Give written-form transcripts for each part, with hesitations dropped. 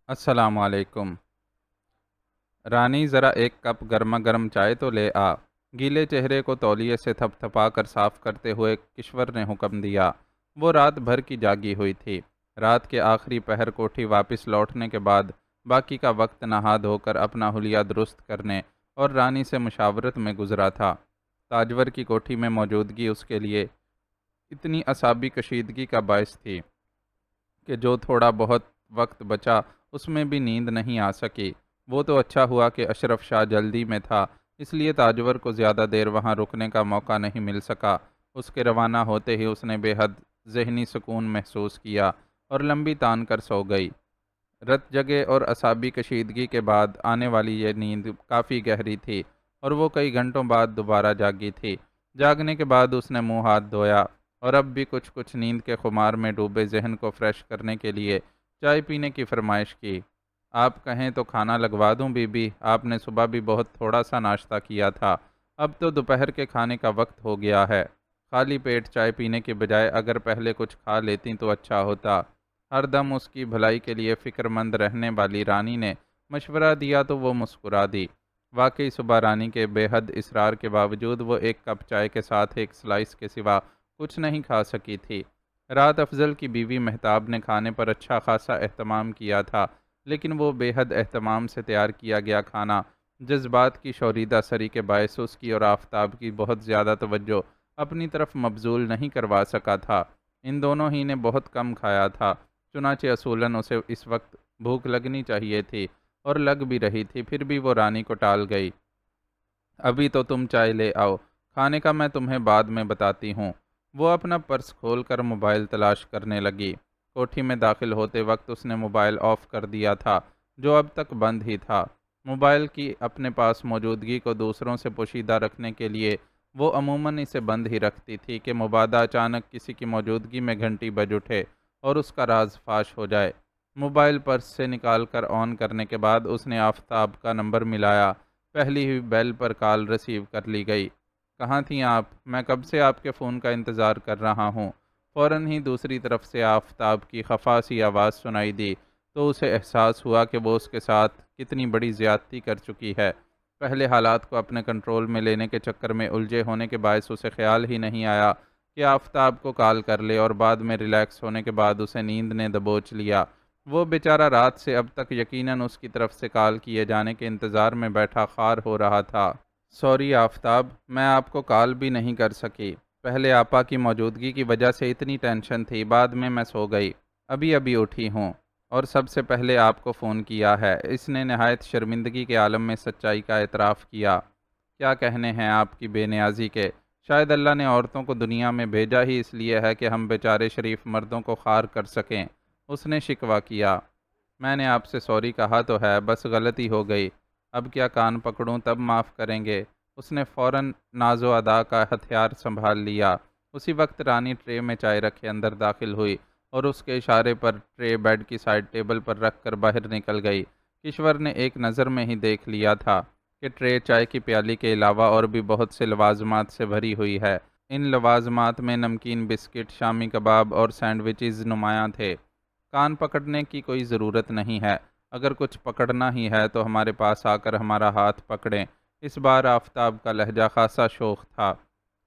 السلام علیکم۔ رانی ذرا ایک کپ گرما گرم چائے تو لے آ۔ گیلے چہرے کو تولیے سے تھپ تھپا کر صاف کرتے ہوئے کشور نے حکم دیا۔ وہ رات بھر کی جاگی ہوئی تھی۔ رات کے آخری پہر کوٹھی واپس لوٹنے کے بعد باقی کا وقت نہا دھو کر اپنا حلیہ درست کرنے اور رانی سے مشاورت میں گزرا تھا۔ تاجور کی کوٹھی میں موجودگی اس کے لیے اتنی اعصابی کشیدگی کا باعث تھی کہ جو تھوڑا بہت وقت بچا اس میں بھی نیند نہیں آ سکی۔ وہ تو اچھا ہوا کہ اشرف شاہ جلدی میں تھا، اس لیے تاجور کو زیادہ دیر وہاں رکنے کا موقع نہیں مل سکا۔ اس کے روانہ ہوتے ہی اس نے بے حد ذہنی سکون محسوس کیا اور لمبی تان کر سو گئی۔ رت جگے اور اعصابی کشیدگی کے بعد آنے والی یہ نیند کافی گہری تھی اور وہ کئی گھنٹوں بعد دوبارہ جاگی تھی۔ جاگنے کے بعد اس نے منہ ہاتھ دھویا اور اب بھی کچھ نیند کے خمار میں ڈوبے ذہن کو فریش کرنے کے لیے چائے پینے کی فرمائش کی۔ آپ کہیں تو کھانا لگوا دوں بی بی؟ آپ نے صبح بھی بہت تھوڑا سا ناشتہ کیا تھا، اب تو دوپہر کے کھانے کا وقت ہو گیا ہے۔ خالی پیٹ چائے پینے کے بجائے اگر پہلے کچھ کھا لیتی تو اچھا ہوتا۔ ہر دم اس کی بھلائی کے لیے فکر مند رہنے والی رانی نے مشورہ دیا تو وہ مسکرا دی۔ واقعی صبح رانی کے بے حد اصرار کے باوجود وہ ایک کپ چائے کے ساتھ ایک سلائس کے سوا کچھ نہیں کھا سکی تھی۔ رات افضل کی بیوی مہتاب نے کھانے پر اچھا خاصا اہتمام کیا تھا، لیکن وہ بے حد اہتمام سے تیار کیا گیا کھانا جذبات کی شوریدہ سری کے باعث اس کی اور آفتاب کی بہت زیادہ توجہ اپنی طرف مبذول نہیں کروا سکا تھا۔ ان دونوں ہی نے بہت کم کھایا تھا، چنانچہ اصولاً اسے اس وقت بھوک لگنی چاہیے تھی اور لگ بھی رہی تھی، پھر بھی وہ رانی کو ٹال گئی۔ ابھی تو تم چائے لے آؤ، کھانے کا میں تمہیں بعد میں بتاتی ہوں۔ وہ اپنا پرس کھول کر موبائل تلاش کرنے لگی۔ کوٹھی میں داخل ہوتے وقت اس نے موبائل آف کر دیا تھا جو اب تک بند ہی تھا۔ موبائل کی اپنے پاس موجودگی کو دوسروں سے پوشیدہ رکھنے کے لیے وہ عموماً اسے بند ہی رکھتی تھی کہ مبادا اچانک کسی کی موجودگی میں گھنٹی بج اٹھے اور اس کا راز فاش ہو جائے۔ موبائل پرس سے نکال کر آن کرنے کے بعد اس نے آفتاب کا نمبر ملایا۔ پہلی ہی بیل پر کال ریسیو کر لی گئی۔ کہاں تھیں آپ؟ میں کب سے آپ کے فون کا انتظار کر رہا ہوں۔ فوراً ہی دوسری طرف سے آفتاب کی خفا سی آواز سنائی دی تو اسے احساس ہوا کہ وہ اس کے ساتھ کتنی بڑی زیادتی کر چکی ہے۔ پہلے حالات کو اپنے کنٹرول میں لینے کے چکر میں الجھے ہونے کے باعث اسے خیال ہی نہیں آیا کہ آفتاب کو کال کر لے، اور بعد میں ریلیکس ہونے کے بعد اسے نیند نے دبوچ لیا۔ وہ بیچارہ رات سے اب تک یقیناً اس کی طرف سے کال کیے جانے کے انتظار میں بیٹھا خوار ہو رہا تھا۔ سوری آفتاب، میں آپ کو کال بھی نہیں کر سکی۔ پہلے آپا کی موجودگی کی وجہ سے اتنی ٹینشن تھی، بعد میں سو گئی، ابھی اٹھی ہوں اور سب سے پہلے آپ کو فون کیا ہے۔ اس نے نہایت شرمندگی کے عالم میں سچائی کا اعتراف کیا۔ کیا کہنے ہیں آپ کی بے نیازی کے؟ شاید اللہ نے عورتوں کو دنیا میں بھیجا ہی اس لیے ہے کہ ہم بیچارے شریف مردوں کو خوار کر سکیں، اس نے شکوہ کیا۔ میں نے آپ سے سوری کہا تو ہے، بس غلطی ہو گئی، اب کیا کان پکڑوں تب معاف کریں گے؟ اس نے فوراً ناز و ادا کا ہتھیار سنبھال لیا۔ اسی وقت رانی ٹرے میں چائے رکھے اندر داخل ہوئی اور اس کے اشارے پر ٹرے بیڈ کی سائڈ ٹیبل پر رکھ کر باہر نکل گئی۔ کشور نے ایک نظر میں ہی دیکھ لیا تھا کہ ٹرے چائے کی پیالی کے علاوہ اور بھی بہت سے لوازمات سے بھری ہوئی ہے۔ ان لوازمات میں نمکین، بسکٹ، شامی کباب اور سینڈوچز نمایاں تھے۔ کان پکڑنے کی کوئی ضرورت نہیں ہے، اگر کچھ پکڑنا ہی ہے تو ہمارے پاس آ کر ہمارا ہاتھ پکڑیں۔ اس بار آفتاب کا لہجہ خاصا شوخ تھا۔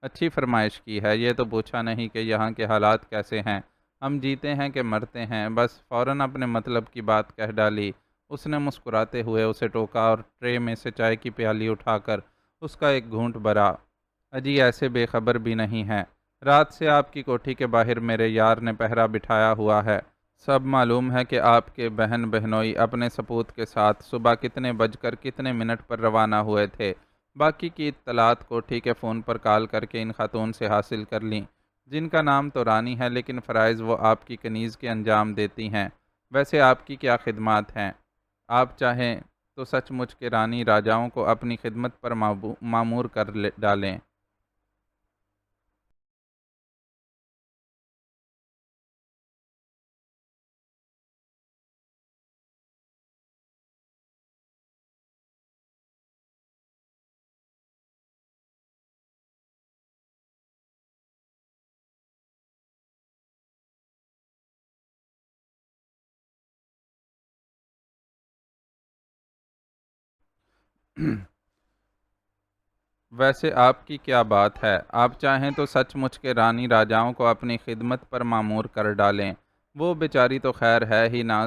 اچھی فرمائش کی ہے، یہ تو پوچھا نہیں کہ یہاں کے حالات کیسے ہیں، ہم جیتے ہیں کہ مرتے ہیں، بس فوراً اپنے مطلب کی بات کہہ ڈالی۔ اس نے مسکراتے ہوئے اسے ٹوکا اور ٹرے میں سے چائے کی پیالی اٹھا کر اس کا ایک گھونٹ بھرا۔ اجی ایسے بے خبر بھی نہیں ہیں، رات سے آپ کی کوٹھی کے باہر میرے یار نے پہرا بٹھایا ہوا ہے۔ سب معلوم ہے کہ آپ کے بہن بہنوئی اپنے سپوت کے ساتھ صبح کتنے بج کر کتنے منٹ پر روانہ ہوئے تھے۔ باقی کی اطلاعات کوٹھی کے فون پر کال کر کے ان خاتون سے حاصل کر لیں، جن کا نام تو رانی ہے لیکن فرائض وہ آپ کی کنیز کے انجام دیتی ہیں۔ ویسے آپ کی کیا خدمات ہیں؟ آپ چاہیں تو سچ مچ کے رانی راجاؤں کو اپنی خدمت پر معمور کر ڈالیں۔ ویسے آپ کی کیا بات ہے، آپ چاہیں تو سچ مچ کے رانی راجاؤں کو اپنی خدمت پر مامور کر ڈالیں۔ وہ بیچاری تو خیر ہے ہی نہ،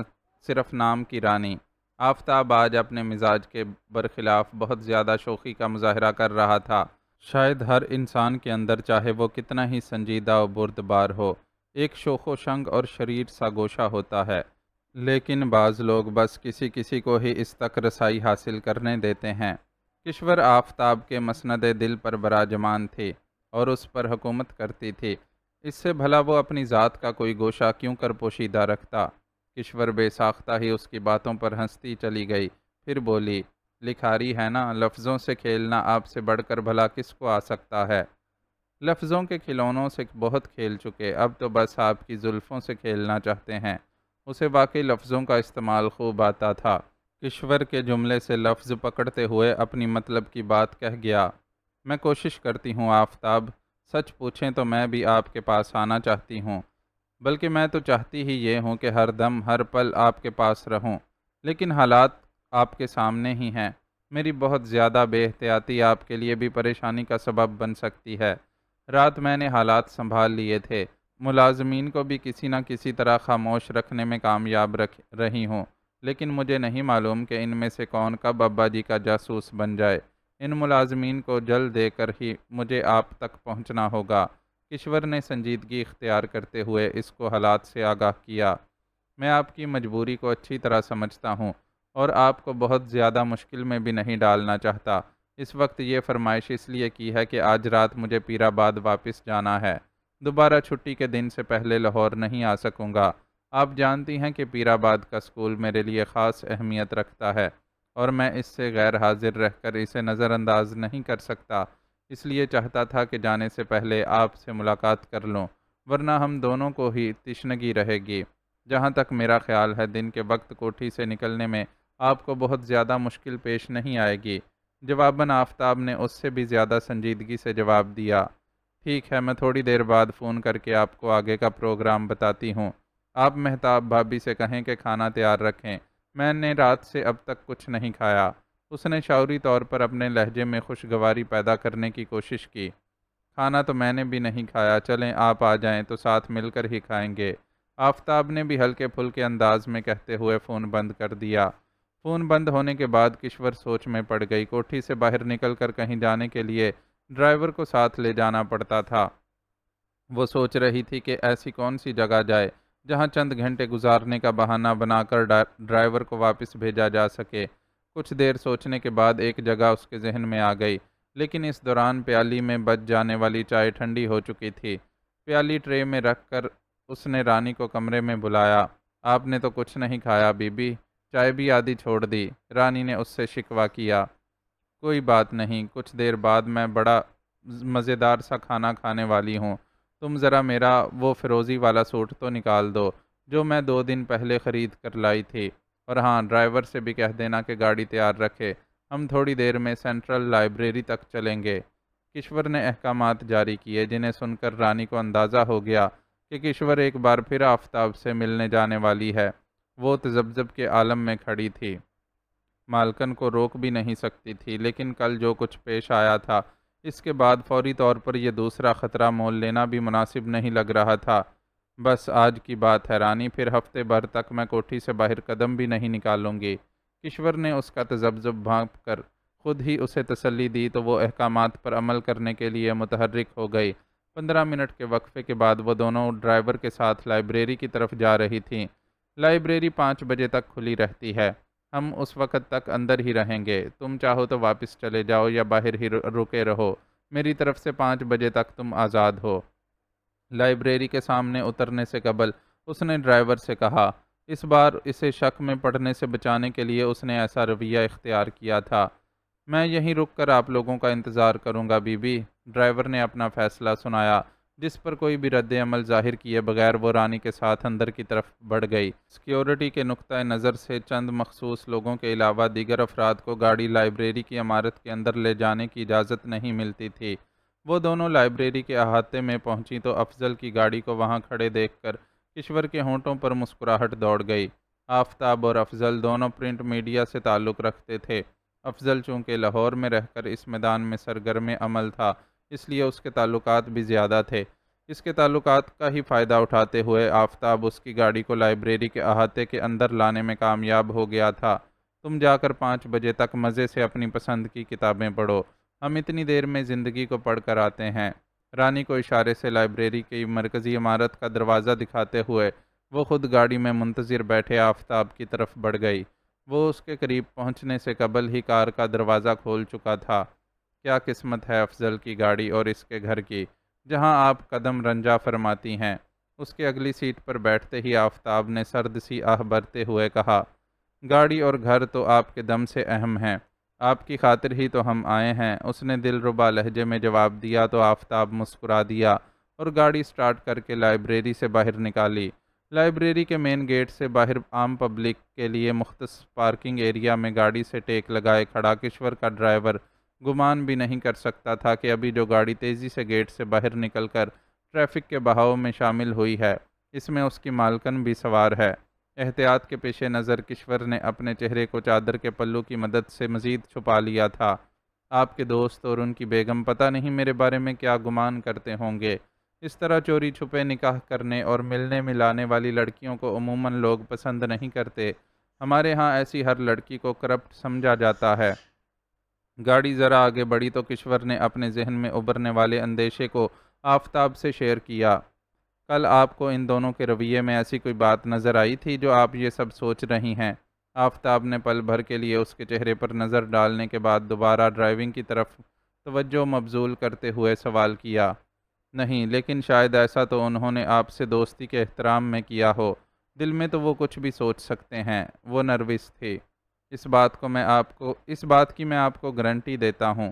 صرف نام کی رانی۔ آفتاب آج اپنے مزاج کے برخلاف بہت زیادہ شوخی کا مظاہرہ کر رہا تھا۔ شاید ہر انسان کے اندر، چاہے وہ کتنا ہی سنجیدہ و بردبار ہو، ایک شوخ و شنگ اور شریر سا گوشہ ہوتا ہے، لیکن بعض لوگ بس کسی کسی کو ہی اس تک رسائی حاصل کرنے دیتے ہیں۔ کشور آفتاب کے مسند دل پر براجمان تھی اور اس پر حکومت کرتی تھی۔ اس سے بھلا وہ اپنی ذات کا کوئی گوشہ کیوں کر پوشیدہ رکھتا؟ کشور بے ساختہ ہی اس کی باتوں پر ہنستی چلی گئی، پھر بولی، لکھاری ہے نا، لفظوں سے کھیلنا آپ سے بڑھ کر بھلا کس کو آ سکتا ہے؟ لفظوں کے کھلونوں سے بہت کھیل چکے، اب تو بس آپ کی زلفوں سے کھیلنا چاہتے ہیں۔ اسے واقعی لفظوں کا استعمال خوب آتا تھا۔ کشور کے جملے سے لفظ پکڑتے ہوئے اپنی مطلب کی بات کہہ گیا، میں کوشش کرتی ہوں آفتاب، سچ پوچھیں تو میں بھی آپ کے پاس آنا چاہتی ہوں، بلکہ میں تو چاہتی ہی یہ ہوں کہ ہر دم ہر پل آپ کے پاس رہوں، لیکن حالات آپ کے سامنے ہی ہیں۔ میری بہت زیادہ بے احتیاطی آپ کے لیے بھی پریشانی کا سبب بن سکتی ہے۔ رات میں نے حالات سنبھال لیے تھے، ملازمین کو بھی کسی نہ کسی طرح خاموش رکھنے میں کامیاب رہی ہوں، لیکن مجھے نہیں معلوم کہ ان میں سے کون کب ابا جی کا جاسوس بن جائے۔ ان ملازمین کو جل دے کر ہی مجھے آپ تک پہنچنا ہوگا۔ کشور نے سنجیدگی اختیار کرتے ہوئے اس کو حالات سے آگاہ کیا۔ میں آپ کی مجبوری کو اچھی طرح سمجھتا ہوں اور آپ کو بہت زیادہ مشکل میں بھی نہیں ڈالنا چاہتا۔ اس وقت یہ فرمائش اس لیے کی ہے کہ آج رات مجھے پیر آباد واپس جانا ہے، دوبارہ چھٹی کے دن سے پہلے لاہور نہیں آ سکوں گا۔ آپ جانتی ہیں کہ پیر آباد کا اسکول میرے لیے خاص اہمیت رکھتا ہے اور میں اس سے غیر حاضر رہ کر اسے نظر انداز نہیں کر سکتا، اس لیے چاہتا تھا کہ جانے سے پہلے آپ سے ملاقات کر لوں، ورنہ ہم دونوں کو ہی تشنگی رہے گی۔ جہاں تک میرا خیال ہے دن کے وقت کوٹھی سے نکلنے میں آپ کو بہت زیادہ مشکل پیش نہیں آئے گی۔ جواباً آفتاب نے اس سے بھی زیادہ سنجیدگی سے جواب دیا، ٹھیک ہے، میں تھوڑی دیر بعد فون کر کے آپ کو آگے کا پروگرام بتاتی ہوں۔ آپ مہتاب بھابی سے کہیں کہ کھانا تیار رکھیں، میں نے رات سے اب تک کچھ نہیں کھایا۔ اس نے شعوری طور پر اپنے لہجے میں خوشگواری پیدا کرنے کی کوشش کی۔ کھانا تو میں نے بھی نہیں کھایا، چلیں آپ آ جائیں تو ساتھ مل کر ہی کھائیں گے۔ آفتاب نے بھی ہلکے پھلکے انداز میں کہتے ہوئے فون بند کر دیا۔ فون بند ہونے کے بعد کشور سوچ میں پڑ گئی۔ کوٹھی سے باہر نکل کر کہیں جانے کے لیے ڈرائیور کو ساتھ لے جانا پڑتا تھا۔ وہ سوچ رہی تھی کہ ایسی کون سی جگہ جائے جہاں چند گھنٹے گزارنے کا بہانہ بنا کر ڈرائیور کو واپس بھیجا جا سکے۔ کچھ دیر سوچنے کے بعد ایک جگہ اس کے ذہن میں آ گئی، لیکن اس دوران پیالی میں بچ جانے والی چائے ٹھنڈی ہو چکی تھی۔ پیالی ٹرے میں رکھ کر اس نے رانی کو کمرے میں بلایا۔ آپ نے تو کچھ نہیں کھایا بی بی، چائے بھی آدھی چھوڑ دی، رانی نے اس سے شکوہ کیا۔ کوئی بات نہیں، کچھ دیر بعد میں بڑا مزیدار سا کھانا کھانے والی ہوں، تم ذرا میرا وہ فیروزی والا سوٹ تو نکال دو جو میں 2 دن پہلے خرید کر لائی تھی، اور ہاں، ڈرائیور سے بھی کہہ دینا کہ گاڑی تیار رکھے، ہم تھوڑی دیر میں سینٹرل لائبریری تک چلیں گے۔ کشور نے احکامات جاری کیے، جنہیں سن کر رانی کو اندازہ ہو گیا کہ کشور ایک بار پھر آفتاب سے ملنے جانے والی ہے۔ وہ تذبذب کے عالم میں کھڑی تھی، مالکن کو روک بھی نہیں سکتی تھی، لیکن کل جو کچھ پیش آیا تھا اس کے بعد فوری طور پر یہ دوسرا خطرہ مول لینا بھی مناسب نہیں لگ رہا تھا۔ بس آج کی بات ہے رانی، پھر ہفتے بھر تک میں کوٹھی سے باہر قدم بھی نہیں نکالوں گی۔ کشور نے اس کا تذبذب بھانپ کر خود ہی اسے تسلی دی تو وہ احکامات پر عمل کرنے کے لیے متحرک ہو گئی۔ 15 منٹ کے وقفے کے بعد وہ دونوں ڈرائیور کے ساتھ لائبریری کی طرف جا رہی تھیں۔ لائبریری 5 بجے تک کھلی رہتی ہے، ہم اس وقت تک اندر ہی رہیں گے، تم چاہو تو واپس چلے جاؤ یا باہر ہی رکے رہو، میری طرف سے 5 بجے تک تم آزاد ہو۔ لائبریری کے سامنے اترنے سے قبل اس نے ڈرائیور سے کہا، اس بار اسے شک میں پڑنے سے بچانے کے لیے اس نے ایسا رویہ اختیار کیا تھا۔ میں یہیں رک کر آپ لوگوں کا انتظار کروں گا بی بی، ڈرائیور نے اپنا فیصلہ سنایا، جس پر کوئی بھی رد عمل ظاہر کیے بغیر وہ رانی کے ساتھ اندر کی طرف بڑھ گئی۔ سیکیورٹی کے نقطہ نظر سے چند مخصوص لوگوں کے علاوہ دیگر افراد کو گاڑی لائبریری کی عمارت کے اندر لے جانے کی اجازت نہیں ملتی تھی۔ وہ دونوں لائبریری کے احاطے میں پہنچی تو افضل کی گاڑی کو وہاں کھڑے دیکھ کر کشور کے ہونٹوں پر مسکراہٹ دوڑ گئی۔ آفتاب اور افضل دونوں پرنٹ میڈیا سے تعلق رکھتے تھے، افضل چونکہ لاہور میں رہ کر اس میدان میں سرگرم عمل تھا، اس لیے اس کے تعلقات بھی زیادہ تھے۔ اس کے تعلقات کا ہی فائدہ اٹھاتے ہوئے آفتاب اس کی گاڑی کو لائبریری کے احاطے کے اندر لانے میں کامیاب ہو گیا تھا۔ تم جا کر 5 بجے تک مزے سے اپنی پسند کی کتابیں پڑھو، ہم اتنی دیر میں زندگی کو پڑھ کر آتے ہیں۔ رانی کو اشارے سے لائبریری کی مرکزی عمارت کا دروازہ دکھاتے ہوئے وہ خود گاڑی میں منتظر بیٹھے آفتاب کی طرف بڑھ گئی۔ وہ اس کے قریب پہنچنے سے قبل ہی کار کا دروازہ کھول چکا تھا۔ کیا قسمت ہے افضل کی گاڑی اور اس کے گھر کی، جہاں آپ قدم رنجا فرماتی ہیں۔ اس کے اگلی سیٹ پر بیٹھتے ہی آفتاب نے سرد سی آہ بھرتے ہوئے کہا، گاڑی اور گھر تو آپ کے دم سے اہم ہیں، آپ کی خاطر ہی تو ہم آئے ہیں، اس نے دلربا لہجے میں جواب دیا تو آفتاب مسکرا دیا اور گاڑی سٹارٹ کر کے لائبریری سے باہر نکالی۔ لائبریری کے مین گیٹ سے باہر عام پبلک کے لیے مختص پارکنگ ایریا میں گاڑی سے ٹیک لگائے کھڑا کشور کا ڈرائیور گمان بھی نہیں کر سکتا تھا کہ ابھی جو گاڑی تیزی سے گیٹ سے باہر نکل کر ٹریفک کے بہاؤ میں شامل ہوئی ہے، اس میں اس کی مالکن بھی سوار ہے۔ احتیاط کے پیش نظر کشور نے اپنے چہرے کو چادر کے پلو کی مدد سے مزید چھپا لیا تھا۔ آپ کے دوست اور ان کی بیگم پتہ نہیں میرے بارے میں کیا گمان کرتے ہوں گے۔ اس طرح چوری چھپے نکاح کرنے اور ملنے ملانے والی لڑکیوں کو عموماً لوگ پسند نہیں کرتے۔ ہمارے ہاں ایسی ہر لڑکی کو کرپٹ سمجھا جاتا ہے۔ گاڑی ذرا آگے بڑھی تو کشور نے اپنے ذہن میں ابھرنے والے اندیشے کو آفتاب سے شیئر کیا۔ کل آپ کو ان دونوں کے رویے میں ایسی کوئی بات نظر آئی تھی جو آپ یہ سب سوچ رہی ہیں؟ آفتاب نے پل بھر کے لیے اس کے چہرے پر نظر ڈالنے کے بعد دوبارہ ڈرائیونگ کی طرف توجہ مبذول کرتے ہوئے سوال کیا۔ نہیں، لیکن شاید ایسا تو انہوں نے آپ سے دوستی کے احترام میں کیا ہو، دل میں تو وہ کچھ بھی سوچ سکتے ہیں۔ وہ نروس تھی، اس بات کی میں آپ کو گارنٹی دیتا ہوں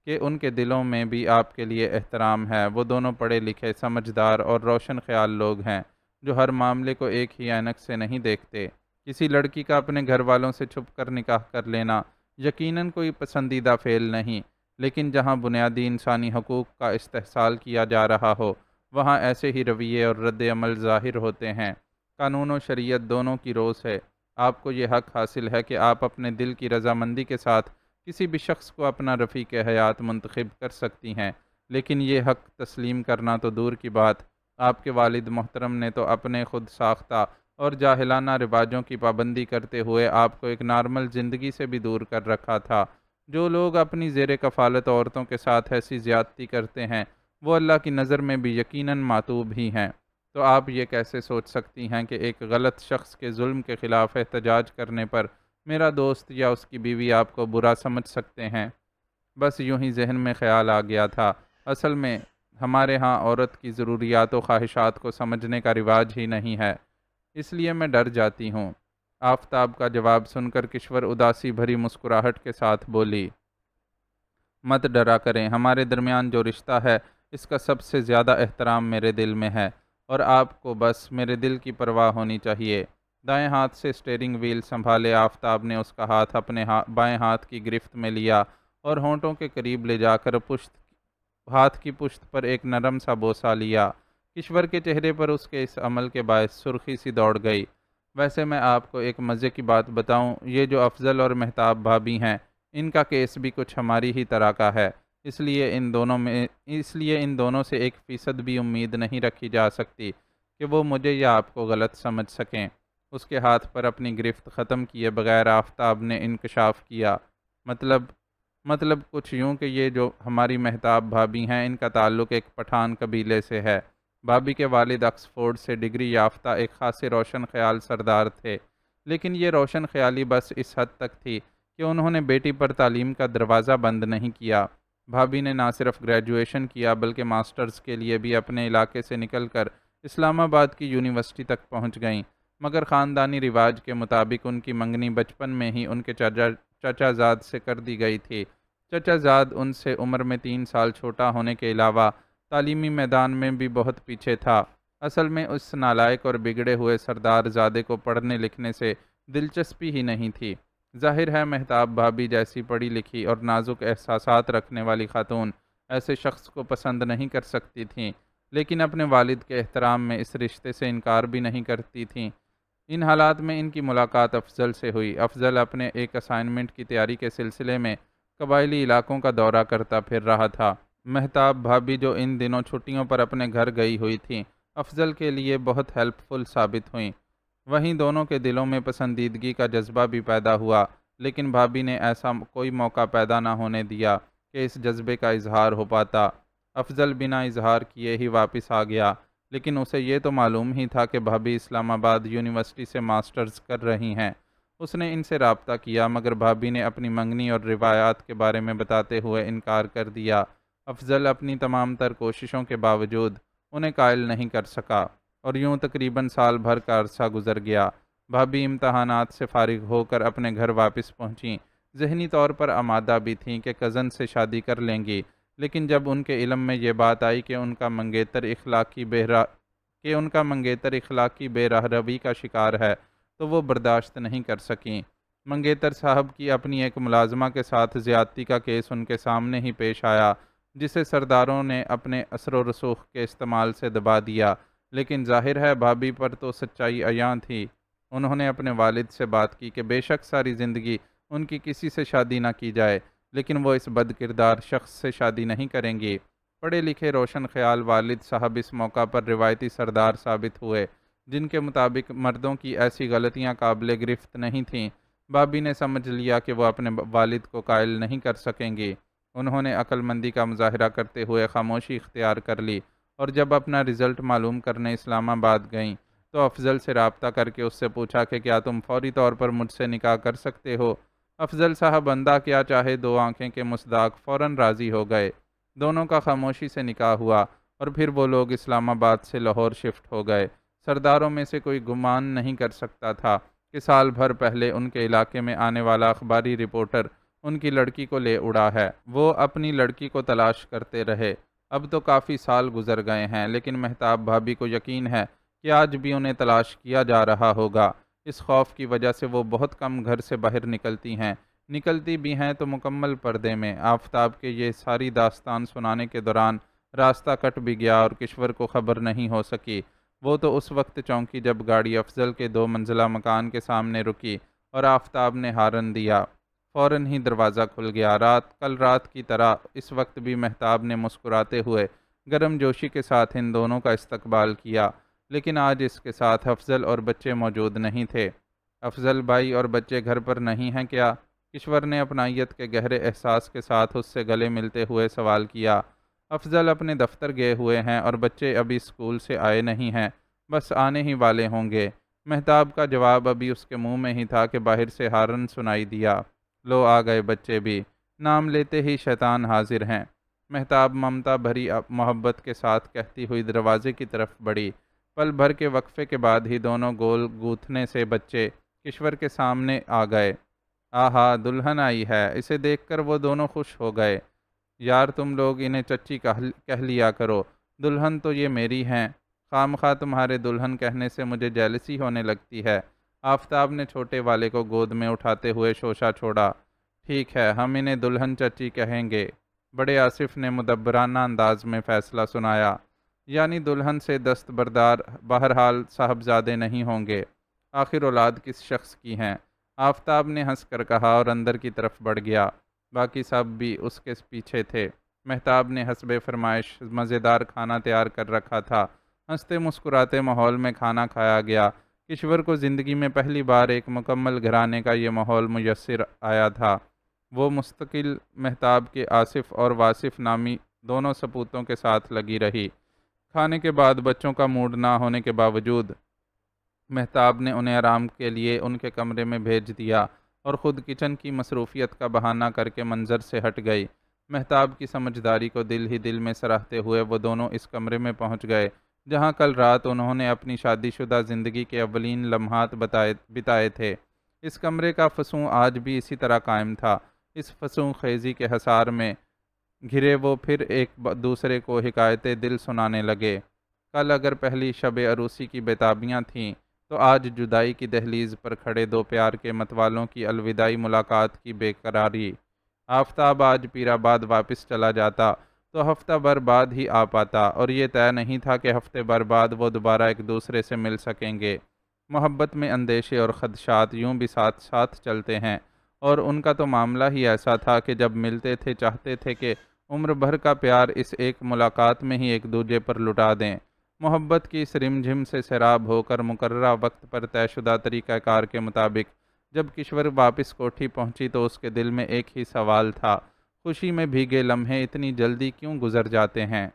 کہ ان کے دلوں میں بھی آپ کے لیے احترام ہے۔ وہ دونوں پڑھے لکھے، سمجھدار اور روشن خیال لوگ ہیں جو ہر معاملے کو ایک ہی اینک سے نہیں دیکھتے۔ کسی لڑکی کا اپنے گھر والوں سے چھپ کر نکاح کر لینا یقیناً کوئی پسندیدہ فعل نہیں، لیکن جہاں بنیادی انسانی حقوق کا استحصال کیا جا رہا ہو وہاں ایسے ہی رویے اور رد عمل ظاہر ہوتے ہیں۔ قانون و شریعت دونوں کی روس ہے۔ آپ کو یہ حق حاصل ہے کہ آپ اپنے دل کی رضامندی کے ساتھ کسی بھی شخص کو اپنا رفیق حیات منتخب کر سکتی ہیں، لیکن یہ حق تسلیم کرنا تو دور کی بات، آپ کے والد محترم نے تو اپنے خود ساختہ اور جاہلانہ رواجوں کی پابندی کرتے ہوئے آپ کو ایک نارمل زندگی سے بھی دور کر رکھا تھا۔ جو لوگ اپنی زیر کفالت عورتوں کے ساتھ ایسی زیادتی کرتے ہیں وہ اللہ کی نظر میں بھی یقیناً معتوب ہی ہیں۔ تو آپ یہ کیسے سوچ سکتی ہیں کہ ایک غلط شخص کے ظلم کے خلاف احتجاج کرنے پر میرا دوست یا اس کی بیوی آپ کو برا سمجھ سکتے ہیں؟ بس یوں ہی ذہن میں خیال آ گیا تھا۔ اصل میں ہمارے ہاں عورت کی ضروریات و خواہشات کو سمجھنے کا رواج ہی نہیں ہے، اس لیے میں ڈر جاتی ہوں۔ آفتاب کا جواب سن کر کشور اداسی بھری مسکراہٹ کے ساتھ بولی، مت ڈرا کریں، ہمارے درمیان جو رشتہ ہے اس کا سب سے زیادہ احترام میرے دل میں ہے اور آپ کو بس میرے دل کی پرواہ ہونی چاہیے۔ دائیں ہاتھ سے سٹیئرنگ وہیل سنبھالے آفتاب نے اس کا ہاتھ اپنے بائیں ہاتھ کی گرفت میں لیا اور ہونٹوں کے قریب لے جا کر ہاتھ کی پشت پر ایک نرم سا بوسہ لیا۔ کشور کے چہرے پر اس کے اس عمل کے باعث سرخی سی دوڑ گئی۔ ویسے میں آپ کو ایک مزے کی بات بتاؤں، یہ جو افضل اور مہتاب بھابی ہیں ان کا کیس بھی کچھ ہماری ہی طرح کا ہے، اس لیے ان دونوں سے 1% بھی امید نہیں رکھی جا سکتی کہ وہ مجھے یا آپ کو غلط سمجھ سکیں۔ اس کے ہاتھ پر اپنی گرفت ختم کیے بغیر آفتاب نے انکشاف کیا، مطلب کچھ یوں کہ یہ جو ہماری مہتاب بھابی ہیں ان کا تعلق ایک پٹھان قبیلے سے ہے۔ بھابی کے والد آکسفورڈ سے ڈگری یافتہ ایک خاصے روشن خیال سردار تھے، لیکن یہ روشن خیالی بس اس حد تک تھی کہ انہوں نے بیٹی پر تعلیم کا دروازہ بند نہیں کیا۔ بھابی نے نہ صرف گریجویشن کیا بلکہ ماسٹرز کے لیے بھی اپنے علاقے سے نکل کر اسلام آباد کی یونیورسٹی تک پہنچ گئیں، مگر خاندانی رواج کے مطابق ان کی منگنی بچپن میں ہی ان کے چچا زاد سے کر دی گئی تھی۔ چچا زاد ان سے عمر میں 3 سال چھوٹا ہونے کے علاوہ تعلیمی میدان میں بھی بہت پیچھے تھا۔ اصل میں اس نالائق اور بگڑے ہوئے سردار زادے کو پڑھنے لکھنے سے دلچسپی ہی نہیں تھی۔ ظاہر ہے مہتاب بھابی جیسی پڑھی لکھی اور نازک احساسات رکھنے والی خاتون ایسے شخص کو پسند نہیں کر سکتی تھیں، لیکن اپنے والد کے احترام میں اس رشتے سے انکار بھی نہیں کرتی تھیں۔ ان حالات میں ان کی ملاقات افضل سے ہوئی۔ افضل اپنے ایک اسائنمنٹ کی تیاری کے سلسلے میں قبائلی علاقوں کا دورہ کرتا پھر رہا تھا۔ مہتاب بھابھی جو ان دنوں چھٹیوں پر اپنے گھر گئی ہوئی تھیں، افضل کے لیے بہت ہیلپ فل ثابت ہوئیں۔ وہیں دونوں کے دلوں میں پسندیدگی کا جذبہ بھی پیدا ہوا، لیکن بھابھی نے ایسا کوئی موقع پیدا نہ ہونے دیا کہ اس جذبے کا اظہار ہو پاتا۔ افضل بنا اظہار کیے ہی واپس آ گیا، لیکن اسے یہ تو معلوم ہی تھا کہ بھابھی اسلام آباد یونیورسٹی سے ماسٹرز کر رہی ہیں۔ اس نے ان سے رابطہ کیا، مگر بھابھی نے اپنی منگنی اور روایات کے بارے میں بتاتے ہوئے انکار کر دیا۔ افضل اپنی تمام تر کوششوں کے باوجود انہیں قائل نہیں کر سکا، اور یوں تقریباً سال بھر کا عرصہ گزر گیا۔ بھابھی امتحانات سے فارغ ہو کر اپنے گھر واپس پہنچیں۔ ذہنی طور پر آمادہ بھی تھیں کہ کزن سے شادی کر لیں گی، لیکن جب ان کے علم میں یہ بات آئی کہ ان کا منگیتر اخلاقی بے راہ روی کا شکار ہے، تو وہ برداشت نہیں کر سکیں۔ منگیتر صاحب کی اپنی ایک ملازمہ کے ساتھ زیادتی کا کیس ان کے سامنے ہی پیش آیا، جسے سرداروں نے اپنے اثر و رسوخ کے استعمال سے دبا دیا، لیکن ظاہر ہے بھابھی پر تو سچائی عیاں تھی۔ انہوں نے اپنے والد سے بات کی کہ بے شک ساری زندگی ان کی کسی سے شادی نہ کی جائے، لیکن وہ اس بد کردار شخص سے شادی نہیں کریں گی۔ پڑھے لکھے روشن خیال والد صاحب اس موقع پر روایتی سردار ثابت ہوئے، جن کے مطابق مردوں کی ایسی غلطیاں قابل گرفت نہیں تھیں۔ بھابھی نے سمجھ لیا کہ وہ اپنے والد کو قائل نہیں کر سکیں گی۔ انہوں نے عقل مندی کا مظاہرہ کرتے ہوئے خاموشی اختیار کر لی، اور جب اپنا رزلٹ معلوم کرنے اسلام آباد گئیں تو افضل سے رابطہ کر کے اس سے پوچھا کہ کیا تم فوری طور پر مجھ سے نکاح کر سکتے ہو؟ افضل صاحب بندہ کیا چاہے دو آنکھیں کے مصداق فوراً راضی ہو گئے۔ دونوں کا خاموشی سے نکاح ہوا، اور پھر وہ لوگ اسلام آباد سے لاہور شفٹ ہو گئے۔ سرداروں میں سے کوئی گمان نہیں کر سکتا تھا کہ سال بھر پہلے ان کے علاقے میں آنے والا اخباری رپورٹر ان کی لڑکی کو لے اڑا ہے۔ وہ اپنی لڑکی کو تلاش کرتے رہے۔ اب تو کافی سال گزر گئے ہیں، لیکن مہتاب بھابھی کو یقین ہے کہ آج بھی انہیں تلاش کیا جا رہا ہوگا۔ اس خوف کی وجہ سے وہ بہت کم گھر سے باہر نکلتی ہیں، نکلتی بھی ہیں تو مکمل پردے میں۔ آفتاب کے یہ ساری داستان سنانے کے دوران راستہ کٹ بھی گیا اور کشور کو خبر نہیں ہو سکی۔ وہ تو اس وقت چونکی جب گاڑی افضل کے 2 منزلہ مکان کے سامنے رکی اور آفتاب نے ہارن دیا۔ فوراً ہی دروازہ کھل گیا۔ کل رات کی طرح اس وقت بھی مہتاب نے مسکراتے ہوئے گرم جوشی کے ساتھ ان دونوں کا استقبال کیا، لیکن آج اس کے ساتھ افضل اور بچے موجود نہیں تھے۔ افضل بھائی اور بچے گھر پر نہیں ہیں کیا؟ کشور نے اپنائیت کے گہرے احساس کے ساتھ اس سے گلے ملتے ہوئے سوال کیا۔ افضل اپنے دفتر گئے ہوئے ہیں اور بچے ابھی اسکول سے آئے نہیں ہیں، بس آنے ہی والے ہوں گے۔ مہتاب کا جواب ابھی اس کے منہ میں ہی تھا کہ باہر سے ہارن سنائی دیا۔ لو آ گئے بچے بھی، نام لیتے ہی شیطان حاضر ہیں، مہتاب ممتا بھری محبت کے ساتھ کہتی ہوئی دروازے کی طرف بڑھی۔ پل بھر کے وقفے کے بعد ہی دونوں گول گوتھنے سے بچے کشور کے سامنے آ گئے۔ آہا، دلہن آئی ہے! اسے دیکھ کر وہ دونوں خوش ہو گئے۔ یار تم لوگ انہیں چچی کہہ لیا کرو، دلہن تو یہ میری ہیں، خواہ تمہارے دلہن کہنے سے مجھے جیلسی ہونے لگتی ہے۔ آفتاب نے چھوٹے والے کو گود میں اٹھاتے ہوئے شوشہ چھوڑا۔ ٹھیک ہے، ہم انہیں دلہن چچی کہیں گے، بڑے آصف نے مدبرانہ انداز میں فیصلہ سنایا۔ یعنی دلہن سے دستبردار بہرحال صاحبزادے نہیں ہوں گے، آخر اولاد کس شخص کی ہیں؟ آفتاب نے ہنس کر کہا اور اندر کی طرف بڑھ گیا۔ باقی سب بھی اس کے پیچھے تھے۔ مہتاب نے حسب فرمائش مزیدار کھانا تیار کر رکھا تھا۔ ہنستے مسکراتے ماحول میں کھانا کھایا گیا۔ کشور کو زندگی میں پہلی بار ایک مکمل گھرانے کا یہ ماحول میسر آیا تھا۔ وہ مستقل مہتاب کے آصف اور واصف نامی دونوں سپوتوں کے ساتھ لگی رہی۔ کھانے کے بعد بچوں کا موڈ نہ ہونے کے باوجود مہتاب نے انہیں آرام کے لیے ان کے کمرے میں بھیج دیا اور خود کچن کی مصروفیت کا بہانہ کر کے منظر سے ہٹ گئی۔ مہتاب کی سمجھداری کو دل ہی دل میں سراہتے ہوئے وہ دونوں اس کمرے میں پہنچ گئے جہاں کل رات انہوں نے اپنی شادی شدہ زندگی کے اولین لمحات بتائے تھے۔ اس کمرے کا فسوں آج بھی اسی طرح قائم تھا۔ اس فسوں خیزی کے حصار میں گھرے وہ پھر ایک دوسرے کو حکایتیں دل سنانے لگے۔ کل اگر پہلی شب عروسی کی بےتابیاں تھیں، تو آج جدائی کی دہلیز پر کھڑے دو پیار کے متوالوں کی الوداعی ملاقات کی بے قراری۔ آفتاب آج پیر آباد واپس چلا جاتا تو ہفتہ بھر بعد ہی آ پاتا، اور یہ طے نہیں تھا کہ ہفتے بھر بعد وہ دوبارہ ایک دوسرے سے مل سکیں گے۔ محبت میں اندیشے اور خدشات یوں بھی ساتھ ساتھ چلتے ہیں، اور ان کا تو معاملہ ہی ایسا تھا کہ جب ملتے تھے چاہتے تھے کہ عمر بھر کا پیار اس ایک ملاقات میں ہی ایک دوجے پر لٹا دیں۔ محبت کی اس رم جھم سے سیراب ہو کر مقررہ وقت پر طے شدہ طریقہ کار کے مطابق جب کشور واپس کوٹھی پہنچی تو اس کے دل میں ایک ہی سوال تھا، خوشی میں بھیگے لمحے اتنی جلدی کیوں گزر جاتے ہیں؟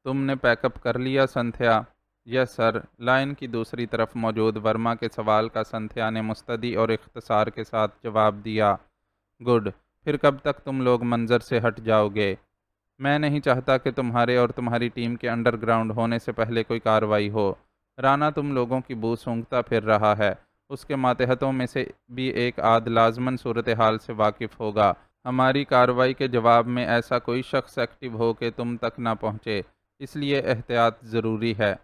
تم نے پیک اپ کر لیا سنتھیا؟ یس سر، لائن کی دوسری طرف موجود ورما کے سوال کا سنتھیا نے مستعدی اور اختصار کے ساتھ جواب دیا۔ گڈ، پھر کب تک تم لوگ منظر سے ہٹ جاؤ گے؟ میں نہیں چاہتا کہ تمہارے اور تمہاری ٹیم کے انڈر گراؤنڈ ہونے سے پہلے کوئی کارروائی ہو۔ رانا تم لوگوں کی بو سونگھتا پھر رہا ہے، اس کے ماتحتوں میں سے بھی ایک آدھ لازماً صورتحال سے واقف ہوگا۔ ہماری کارروائی کے جواب میں ایسا کوئی شخص ایکٹیو ہو کہ تم تک نہ پہنچے، اس لیے احتیاط ضروری ہے۔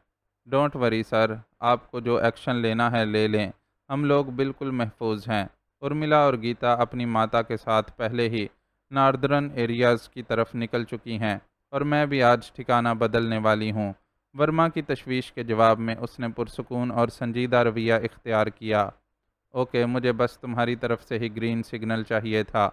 ڈونٹ وری سر، آپ کو جو ایکشن لینا ہے لے لیں، ہم لوگ بالکل محفوظ ہیں۔ ارملا اور گیتا اپنی ماتا کے ساتھ پہلے ہی ناردرن ایریاز کی طرف نکل چکی ہیں، اور میں بھی آج ٹھکانہ بدلنے والی ہوں۔ ورما کی تشویش کے جواب میں اس نے پرسکون اور سنجیدہ رویہ اختیار کیا۔ اوکے، مجھے بس تمہاری طرف سے ہی گرین سگنل چاہیے تھا۔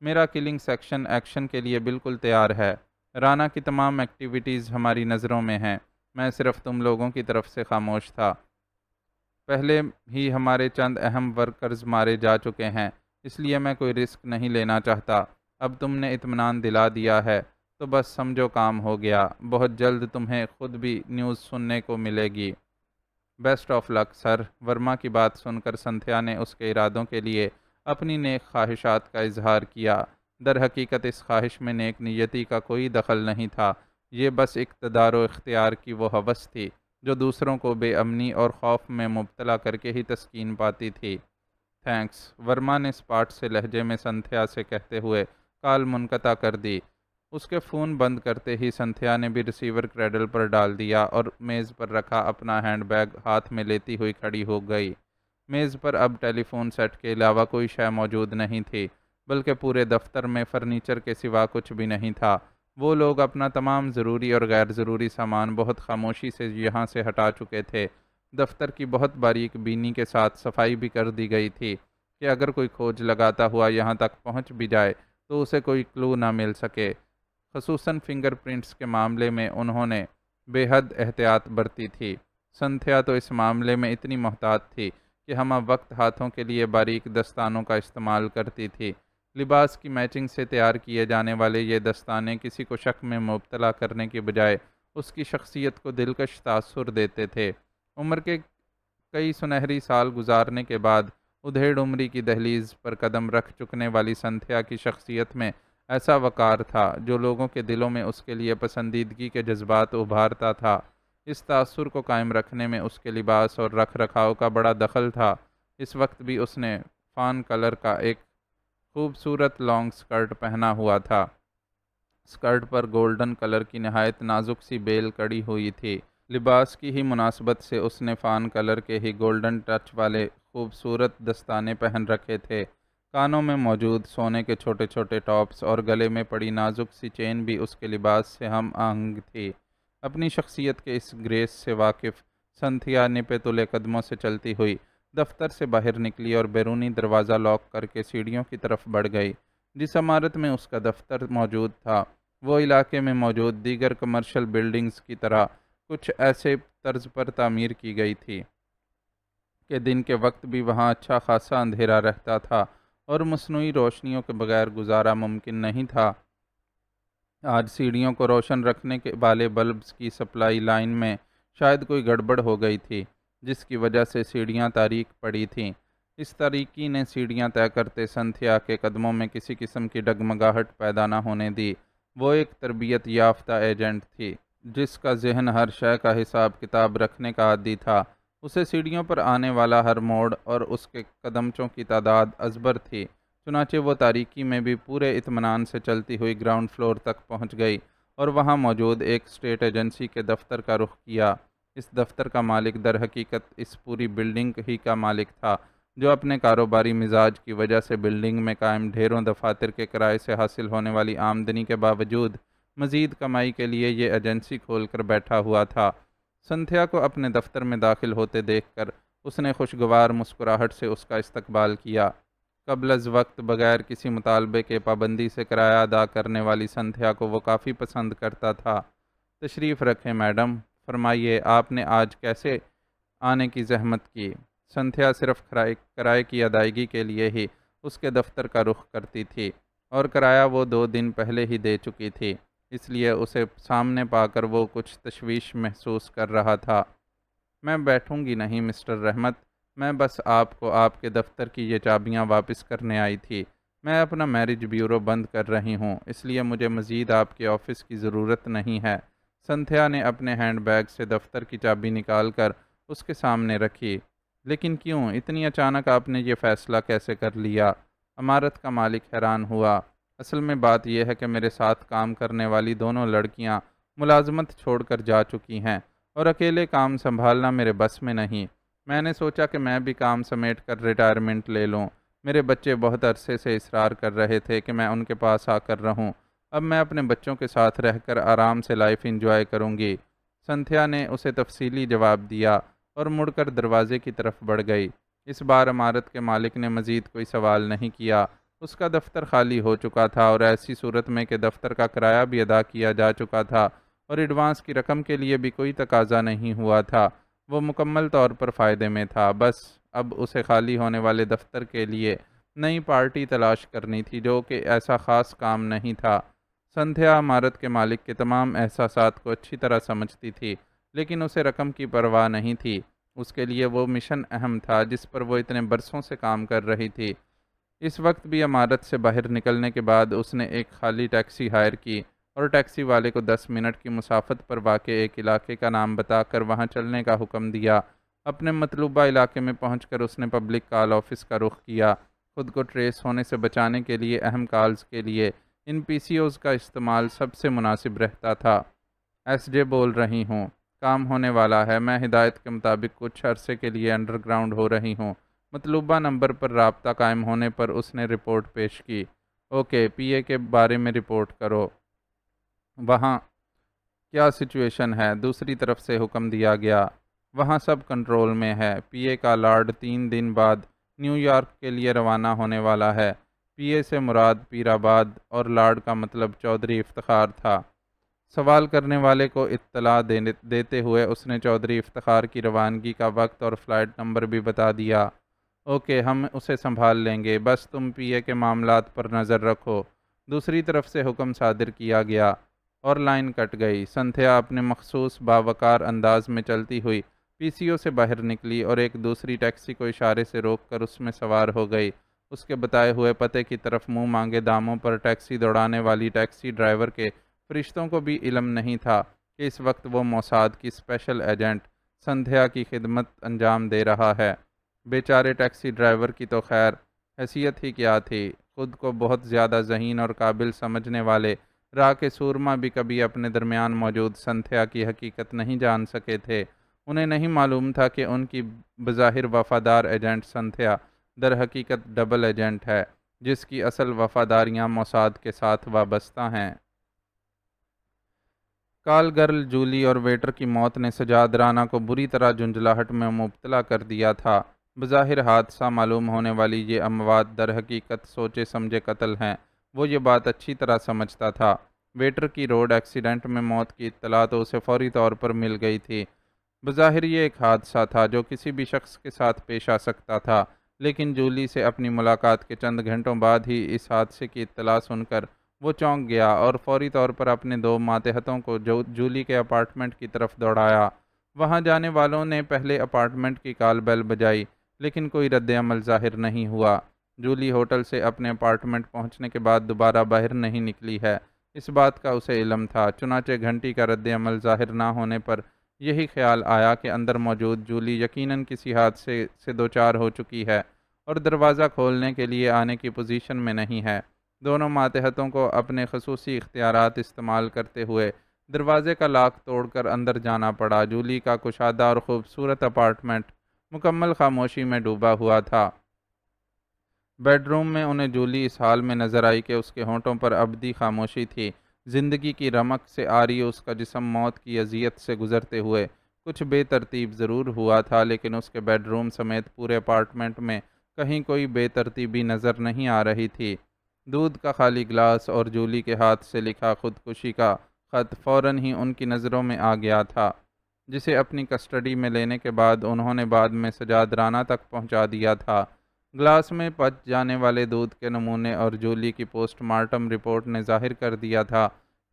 میرا کلنگ سیکشن ایکشن کے لیے بالکل تیار ہے۔ رانا کی تمام ایکٹیویٹیز ہماری نظروں میں ہیں، میں صرف تم لوگوں کی طرف سے خاموش تھا۔ پہلے ہی ہمارے چند اہم ورکرز مارے جا چکے ہیں، اس لیے میں کوئی رسک نہیں لینا چاہتا۔ اب تم نے اطمینان دلا دیا ہے تو بس سمجھو کام ہو گیا۔ بہت جلد تمہیں خود بھی نیوز سننے کو ملے گی۔ بیسٹ آف لک سر۔ ورما کی بات سن کر سنتھیا نے اس کے ارادوں کے لیے اپنی نیک خواہشات کا اظہار کیا۔ در حقیقت اس خواہش میں نیک نیتی کا کوئی دخل نہیں تھا، یہ بس اقتدار و اختیار کی وہ ہوس تھی جو دوسروں کو بے امنی اور خوف میں مبتلا کر کے ہی تسکین پاتی تھی۔ تھینکس، ورما نے اسپاٹ سے لہجے میں سنتھیا سے کہتے ہوئے کال منقطع کر دی۔ اس کے فون بند کرتے ہی سنتھیا نے بھی ریسیور کریڈل پر ڈال دیا اور میز پر رکھا اپنا ہینڈ بیگ ہاتھ میں لیتی ہوئی کھڑی ہو گئی۔ میز پر اب ٹیلی فون سیٹ کے علاوہ کوئی شے موجود نہیں تھی، بلکہ پورے دفتر میں فرنیچر کے سوا کچھ بھی نہیں تھا۔ وہ لوگ اپنا تمام ضروری اور غیر ضروری سامان بہت خاموشی سے یہاں سے ہٹا چکے تھے۔ دفتر کی بہت باریک بینی کے ساتھ صفائی بھی کر دی گئی تھی کہ اگر کوئی کھوج لگاتا ہوا یہاں تک پہنچ بھی جائے تو اسے کوئی کلو نہ مل سکے۔ خصوصاً فنگر پرنٹس کے معاملے میں انہوں نے بے حد احتیاط برتی تھی۔ سنتھیا تو اس معاملے میں اتنی محتاط تھی کہ ہمہ وقت ہاتھوں کے لیے باریک دستانوں کا استعمال کرتی تھی۔ لباس کی میچنگ سے تیار کیے جانے والے یہ دستانے کسی کو شک میں مبتلا کرنے کی بجائے اس کی شخصیت کو دلکش تاثر دیتے تھے۔ عمر کے کئی سنہری سال گزارنے کے بعد ادھیڑ عمری کی دہلیز پر قدم رکھ چکنے والی سنتھیا کی شخصیت میں ایسا وقار تھا جو لوگوں کے دلوں میں اس کے لیے پسندیدگی کے جذبات ابھارتا تھا۔ اس تاثر کو قائم رکھنے میں اس کے لباس اور رکھ رکھاؤ کا بڑا دخل تھا۔ اس وقت بھی اس نے فان کلر کا ایک خوبصورت لانگ سکرٹ پہنا ہوا تھا۔ سکرٹ پر گولڈن کلر کی نہایت نازک سی بیل کڑی ہوئی تھی۔ لباس کی ہی مناسبت سے اس نے فان کلر کے ہی گولڈن ٹچ والے خوبصورت دستانے پہن رکھے تھے۔ کانوں میں موجود سونے کے چھوٹے چھوٹے ٹاپس اور گلے میں پڑی نازک سی چین بھی اس کے لباس سے ہم آہنگ تھی۔ اپنی شخصیت کے اس گریس سے واقف سنتھیا نپے تلے قدموں سے چلتی ہوئی دفتر سے باہر نکلی اور بیرونی دروازہ لاک کر کے سیڑھیوں کی طرف بڑھ گئی۔ جس عمارت میں اس کا دفتر موجود تھا وہ علاقے میں موجود دیگر کمرشل بلڈنگز کی طرح کچھ ایسے طرز پر تعمیر کی گئی تھی کہ دن کے وقت بھی وہاں اچھا خاصا اندھیرا رہتا تھا اور مصنوعی روشنیوں کے بغیر گزارا ممکن نہیں تھا۔ آج سیڑھیوں کو روشن رکھنے کے والے بلبز کی سپلائی لائن میں شاید کوئی گڑبڑ ہو گئی تھی، جس کی وجہ سے سیڑھیاں تاریک پڑی تھیں۔ اس تاریکی نے سیڑھیاں طے کرتے سنتھیا کے قدموں میں کسی قسم کی ڈگمگاہٹ پیدا نہ ہونے دی۔ وہ ایک تربیت یافتہ ایجنٹ تھی جس کا ذہن ہر شے کا حساب کتاب رکھنے کا عادی تھا۔ اسے سیڑھیوں پر آنے والا ہر موڑ اور اس کے قدمچوں کی تعداد ازبر تھی، چنانچہ وہ تاریکی میں بھی پورے اطمینان سے چلتی ہوئی گراؤنڈ فلور تک پہنچ گئی اور وہاں موجود ایک اسٹیٹ ایجنسی کے دفتر کا رخ کیا۔ اس دفتر کا مالک در حقیقت اس پوری بلڈنگ ہی کا مالک تھا، جو اپنے کاروباری مزاج کی وجہ سے بلڈنگ میں قائم ڈھیروں دفاتر کے کرائے سے حاصل ہونے والی آمدنی کے باوجود مزید کمائی کے لیے یہ ایجنسی کھول کر بیٹھا ہوا تھا۔ سنتھیا کو اپنے دفتر میں داخل ہوتے دیکھ کر اس نے خوشگوار مسکراہٹ سے اس کا استقبال کیا۔ قبل از وقت بغیر کسی مطالبے کے پابندی سے کرایہ ادا کرنے والی سنتھیا کو وہ کافی پسند کرتا تھا۔ تشریف رکھیں میڈم، فرمائیے آپ نے آج کیسے آنے کی زحمت کی؟ سنتھیا صرف کرائے کی ادائیگی کے لیے ہی اس کے دفتر کا رخ کرتی تھی، اور کرایہ وہ 2 دن پہلے ہی دے چکی تھی، اس لیے اسے سامنے پا کر وہ کچھ تشویش محسوس کر رہا تھا۔ میں بیٹھوں گی نہیں مسٹر رحمت، میں بس آپ کو آپ کے دفتر کی یہ چابیاں واپس کرنے آئی تھی۔ میں اپنا میرج بیورو بند کر رہی ہوں، اس لیے مجھے مزید آپ کے آفس کی ضرورت نہیں ہے۔ سنتھیا نے اپنے ہینڈ بیگ سے دفتر کی چابی نکال کر اس کے سامنے رکھی۔ لیکن کیوں اتنی اچانک آپ نے یہ فیصلہ کیسے کر لیا؟ عمارت کا مالک حیران ہوا۔ اصل میں بات یہ ہے کہ میرے ساتھ کام کرنے والی دونوں لڑکیاں ملازمت چھوڑ کر جا چکی ہیں، اور اکیلے کام سنبھالنا میرے بس میں نہیں۔ میں نے سوچا کہ میں بھی کام سمیٹ کر ریٹائرمنٹ لے لوں۔ میرے بچے بہت عرصے سے اصرار کر رہے تھے کہ میں ان کے پاس آ کر رہوں۔ اب میں اپنے بچوں کے ساتھ رہ کر آرام سے لائف انجوائے کروں گی۔ سنتھیا نے اسے تفصیلی جواب دیا اور مڑ کر دروازے کی طرف بڑھ گئی۔ اس بار عمارت کے مالک نے مزید کوئی سوال نہیں کیا۔ اس کا دفتر خالی ہو چکا تھا، اور ایسی صورت میں کہ دفتر کا کرایہ بھی ادا کیا جا چکا تھا اور ایڈوانس کی رقم کے لیے بھی کوئی تقاضا نہیں ہوا تھا، وہ مکمل طور پر فائدے میں تھا۔ بس اب اسے خالی ہونے والے دفتر کے لیے نئی پارٹی تلاش کرنی تھی، جو کہ ایسا خاص کام نہیں تھا۔ سنتھیا عمارت کے مالک کے تمام احساسات کو اچھی طرح سمجھتی تھی، لیکن اسے رقم کی پرواہ نہیں تھی۔ اس کے لیے وہ مشن اہم تھا جس پر وہ اتنے برسوں سے کام کر رہی تھی۔ اس وقت بھی عمارت سے باہر نکلنے کے بعد اس نے ایک خالی ٹیکسی ہائر کی اور ٹیکسی والے کو 10 منٹ کی مسافت پر واقع ایک علاقے کا نام بتا کر وہاں چلنے کا حکم دیا۔ اپنے مطلوبہ علاقے میں پہنچ کر اس نے پبلک کال آفس کا رخ کیا۔ خود کو ٹریس ہونے سے بچانے کے لیے اہم کالز کے لیے ان پی سی اوز کا استعمال سب سے مناسب رہتا تھا۔ ایس جے بول رہی ہوں، کام ہونے والا ہے۔ میں ہدایت کے مطابق کچھ عرصے کے لیے انڈر گراؤنڈ ہو رہی ہوں۔ مطلوبہ نمبر پر رابطہ قائم ہونے پر اس نے رپورٹ پیش کی۔ اوکے، پی اے کے بارے میں رپورٹ کرو۔ وہاں کیا سچویشن ہے؟ دوسری طرف سے حکم دیا گیا۔ وہاں سب کنٹرول میں ہے۔ پی اے کا لارڈ 3 دن بعد نیو یارک کے لیے روانہ ہونے والا ہے۔ پی اے سے مراد پیر آباد اور لارڈ کا مطلب چودھری افتخار تھا۔ سوال کرنے والے کو اطلاع دیتے ہوئے اس نے چودھری افتخار کی روانگی کا وقت اور فلائٹ نمبر بھی بتا دیا۔ اوکے، ہم اسے سنبھال لیں گے، بس تم پی اے کے معاملات پر نظر رکھو۔ دوسری طرف سے حکم صادر کیا گیا اور لائن کٹ گئی۔ سنتھیا اپنے مخصوص باوقار انداز میں چلتی ہوئی پی سی او سے باہر نکلی اور ایک دوسری ٹیکسی کو اشارے سے روک کر اس میں سوار ہو گئی۔ اس کے بتائے ہوئے پتے کی طرف منہ مانگے داموں پر ٹیکسی دوڑانے والی ٹیکسی ڈرائیور کے فرشتوں کو بھی علم نہیں تھا کہ اس وقت وہ موساد کی اسپیشل ایجنٹ سنتھیا کی خدمت انجام دے رہا ہے۔ بیچارے ٹیکسی ڈرائیور کی تو خیر حیثیت ہی کیا تھی۔ خود کو بہت زیادہ ذہین اور قابل سمجھنے والے راہ کے سورما بھی کبھی اپنے درمیان موجود سنتھیا کی حقیقت نہیں جان سکے تھے۔ انہیں نہیں معلوم تھا کہ ان کی بظاہر وفادار ایجنٹ سنتھیا در حقیقت ڈبل ایجنٹ ہے، جس کی اصل وفاداریاں موساد کے ساتھ وابستہ ہیں۔ کال گرل جولی اور ویٹر کی موت نے سجاد رانا کو بری طرح جھنجھلاہٹ میں مبتلا کر دیا تھا۔ بظاہر حادثہ معلوم ہونے والی یہ اموات در حقیقت سوچے سمجھے قتل ہیں، وہ یہ بات اچھی طرح سمجھتا تھا۔ ویٹر کی روڈ ایکسیڈنٹ میں موت کی اطلاع تو اسے فوری طور پر مل گئی تھی۔ بظاہر یہ ایک حادثہ تھا جو کسی بھی شخص کے ساتھ پیش آ سکتا تھا، لیکن جولی سے اپنی ملاقات کے چند گھنٹوں بعد ہی اس حادثے کی اطلاع سن کر وہ چونک گیا اور فوری طور پر اپنے 2 ماتحتوں کو جولی کے اپارٹمنٹ کی طرف دوڑایا۔ وہاں جانے والوں نے پہلے اپارٹمنٹ کی کال بیل بجائی، لیکن کوئی رد عمل ظاہر نہیں ہوا۔ جولی ہوٹل سے اپنے اپارٹمنٹ پہنچنے کے بعد دوبارہ باہر نہیں نکلی ہے، اس بات کا اسے علم تھا۔ چنانچہ گھنٹی کا رد عمل ظاہر نہ ہونے پر یہی خیال آیا کہ اندر موجود جولی یقیناً کسی حادثے سے دوچار ہو چکی ہے اور دروازہ کھولنے کے لیے آنے کی پوزیشن میں نہیں ہے۔ دونوں ماتحتوں کو اپنے خصوصی اختیارات استعمال کرتے ہوئے دروازے کا لاک توڑ کر اندر جانا پڑا۔ جولی کا کشادہ اور خوبصورت اپارٹمنٹ مکمل خاموشی میں ڈوبا ہوا تھا۔ بیڈ روم میں انہیں جولی اس حال میں نظر آئی کہ اس کے ہونٹوں پر ابدی خاموشی تھی۔ زندگی کی رمق سے آری اس کا جسم موت کی اذیت سے گزرتے ہوئے کچھ بے ترتیب ضرور ہوا تھا، لیکن اس کے بیڈ روم سمیت پورے اپارٹمنٹ میں کہیں کوئی بے ترتیبی نظر نہیں آ رہی تھی۔ دودھ کا خالی گلاس اور جولی کے ہاتھ سے لکھا خودکشی کا خط فوراً ہی ان کی نظروں میں آ گیا تھا، جسے اپنی کسٹڈی میں لینے کے بعد انہوں نے بعد میں سجاد رانا تک پہنچا دیا تھا۔ گلاس میں پچ جانے والے دودھ کے نمونے اور جولی کی پوسٹ مارٹم رپورٹ نے ظاہر کر دیا تھا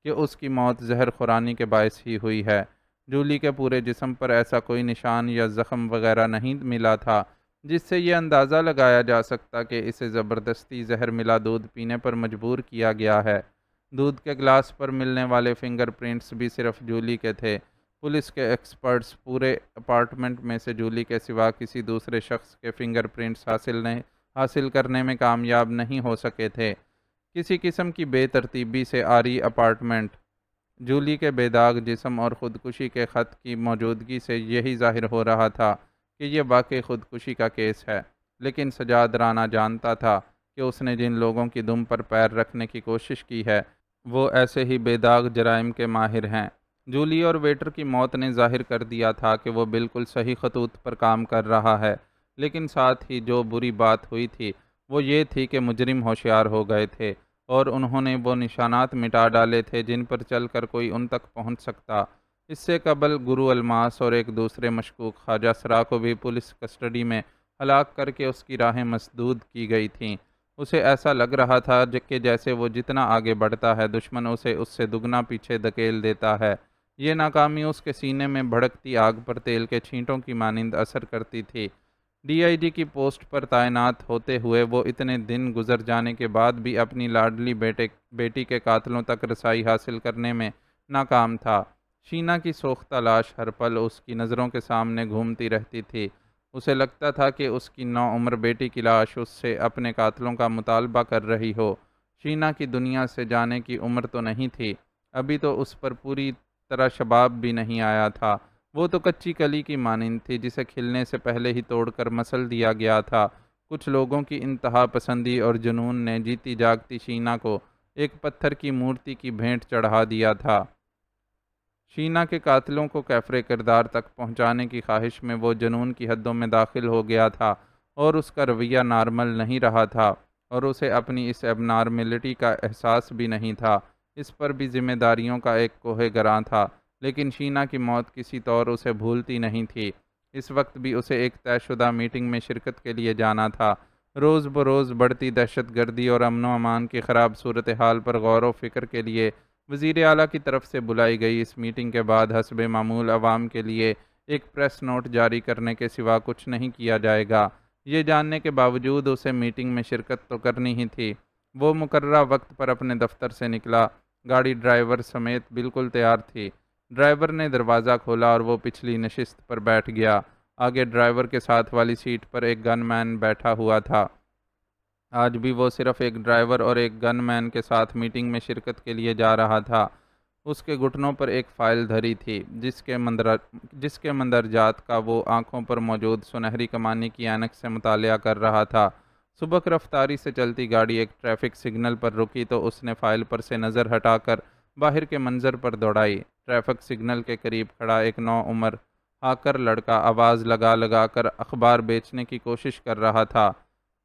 کہ اس کی موت زہر خورانی کے باعث ہی ہوئی ہے۔ جولی کے پورے جسم پر ایسا کوئی نشان یا زخم وغیرہ نہیں ملا تھا جس سے یہ اندازہ لگایا جا سکتا کہ اسے زبردستی زہر ملا دودھ پینے پر مجبور کیا گیا ہے۔ دودھ کے گلاس پر ملنے والے فنگر پرنٹس بھی صرف جولی کے تھے۔ پولیس کے ایکسپرٹس پورے اپارٹمنٹ میں سے جولی کے سوا کسی دوسرے شخص کے فنگر پرنٹس حاصل کرنے میں کامیاب نہیں ہو سکے تھے۔ کسی قسم کی بے ترتیبی سے عاری اپارٹمنٹ، جولی کے بے داغ جسم اور خودکشی کے خط کی موجودگی سے یہی ظاہر ہو رہا تھا کہ یہ واقعی خودکشی کا کیس ہے، لیکن سجاد رانا جانتا تھا کہ اس نے جن لوگوں کی دم پر پیر رکھنے کی کوشش کی ہے وہ ایسے ہی بے داغ جرائم کے ماہر ہیں۔ جولی اور ویٹر کی موت نے ظاہر کر دیا تھا کہ وہ بالکل صحیح خطوط پر کام کر رہا ہے، لیکن ساتھ ہی جو بری بات ہوئی تھی وہ یہ تھی کہ مجرم ہوشیار ہو گئے تھے اور انہوں نے وہ نشانات مٹا ڈالے تھے جن پر چل کر کوئی ان تک پہنچ سکتا۔ اس سے قبل گرو الماس اور ایک دوسرے مشکوک خواجہ سرا کو بھی پولیس کسٹڈی میں ہلاک کر کے اس کی راہیں مسدود کی گئی تھیں۔ اسے ایسا لگ رہا تھا کہ جیسے وہ جتنا آگے بڑھتا ہے دشمن اسے اس سے دگنا پیچھے دھکیل دیتا ہے۔ یہ ناکامی اس کے سینے میں بھڑکتی آگ پر تیل کے چھینٹوں کی مانند اثر کرتی تھی۔ ڈی آئی جی کی پوسٹ پر تعینات ہوتے ہوئے وہ اتنے دن گزر جانے کے بعد بھی اپنی لاڈلی بیٹی کے قاتلوں تک رسائی حاصل کرنے میں ناکام تھا۔ شینا کی سوختہ لاش ہر پل اس کی نظروں کے سامنے گھومتی رہتی تھی۔ اسے لگتا تھا کہ اس کی نوعمر بیٹی کی لاش اس سے اپنے قاتلوں کا مطالبہ کر رہی ہو۔ شینا کی دنیا سے جانے کی عمر تو نہیں تھی، ابھی تو اس پر پوری طرح شباب بھی نہیں آیا تھا۔ وہ تو کچی کلی کی مانند تھی جسے کھلنے سے پہلے ہی توڑ کر مسل دیا گیا تھا۔ کچھ لوگوں کی انتہا پسندی اور جنون نے جیتی جاگتی شینا کو ایک پتھر کی مورتی کی بھینٹ چڑھا دیا تھا۔ شینا کے قاتلوں کو کیفر کردار تک پہنچانے کی خواہش میں وہ جنون کی حدوں میں داخل ہو گیا تھا اور اس کا رویہ نارمل نہیں رہا تھا اور اسے اپنی اس اب نارملٹی کا احساس بھی نہیں تھا۔ اس پر بھی ذمہ داریوں کا ایک کوہ گراں تھا، لیکن شینا کی موت کسی طور اسے بھولتی نہیں تھی۔ اس وقت بھی اسے ایک طے شدہ میٹنگ میں شرکت کے لیے جانا تھا۔ روز بروز بڑھتی دہشت گردی اور امن و امان کی خراب صورتحال پر غور و فکر کے لیے وزیر اعلیٰ کی طرف سے بلائی گئی اس میٹنگ کے بعد حسب معمول عوام کے لیے ایک پریس نوٹ جاری کرنے کے سوا کچھ نہیں کیا جائے گا۔ یہ جاننے کے باوجود اسے میٹنگ میں شرکت تو کرنی ہی تھی۔ وہ مقررہ وقت پر اپنے دفتر سے نکلا۔ گاڑی ڈرائیور سمیت بالکل تیار تھی۔ ڈرائیور نے دروازہ کھولا اور وہ پچھلی نشست پر بیٹھ گیا۔ آگے ڈرائیور کے ساتھ والی سیٹ پر ایک گن مین بیٹھا ہوا تھا۔ آج بھی وہ صرف ایک ڈرائیور اور ایک گن مین کے ساتھ میٹنگ میں شرکت کے لیے جا رہا تھا۔ اس کے گھٹنوں پر ایک فائل دھری تھی جس کے مندرجات کا وہ آنکھوں پر موجود سنہری کمانی کی اینک سے مطالعہ کر رہا تھا۔ سبک رفتاری سے چلتی گاڑی ایک ٹریفک سگنل پر رکی تو اس نے فائل پر سے نظر ہٹا کر باہر کے منظر پر دوڑائی۔ ٹریفک سگنل کے قریب کھڑا ایک نوعمر ہاکر لڑکا آواز لگا لگا کر اخبار بیچنے کی کوشش کر رہا تھا۔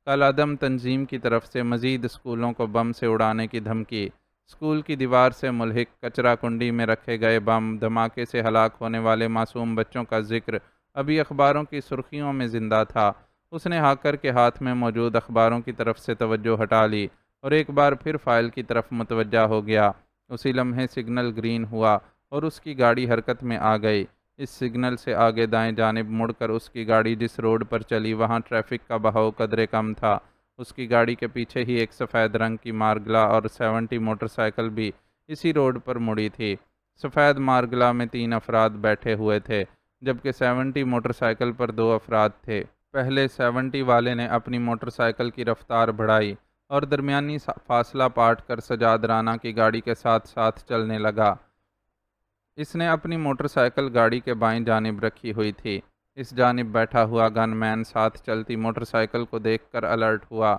کالعدم تنظیم کی طرف سے مزید اسکولوں کو بم سے اڑانے کی دھمکی۔ اسکول کی دیوار سے ملحق کچرا کنڈی میں رکھے گئے بم دھماکے سے ہلاک ہونے والے معصوم بچوں کا ذکر ابھی اخباروں کی سرخیوں میں زندہ تھا۔ اس نے ہاکر کے ہاتھ میں موجود اخباروں کی طرف سے توجہ ہٹا لی اور ایک بار پھر فائل کی طرف متوجہ ہو گیا۔ اسی لمحے سگنل گرین ہوا اور اس کی گاڑی حرکت میں آ گئی۔ اس سگنل سے آگے دائیں جانب مڑ کر اس کی گاڑی جس روڈ پر چلی وہاں ٹریفک کا بہاؤ قدرے کم تھا۔ اس کی گاڑی کے پیچھے ہی ایک سفید رنگ کی مارگلا اور 70 موٹر سائیکل بھی اسی روڈ پر مڑی تھی۔ سفید مارگلا میں 3 افراد بیٹھے ہوئے تھے جبکہ 70 موٹر سائیکل پر 2 افراد تھے۔ پہلے 70 والے نے اپنی موٹر سائیکل کی رفتار بڑھائی اور درمیانی فاصلہ پاٹ کر سجاد رانا کی گاڑی کے ساتھ ساتھ چلنے لگا۔ اس نے اپنی موٹر سائیکل گاڑی کے بائیں جانب رکھی ہوئی تھی۔ اس جانب بیٹھا ہوا گن مین ساتھ چلتی موٹر سائیکل کو دیکھ کر الرٹ ہوا۔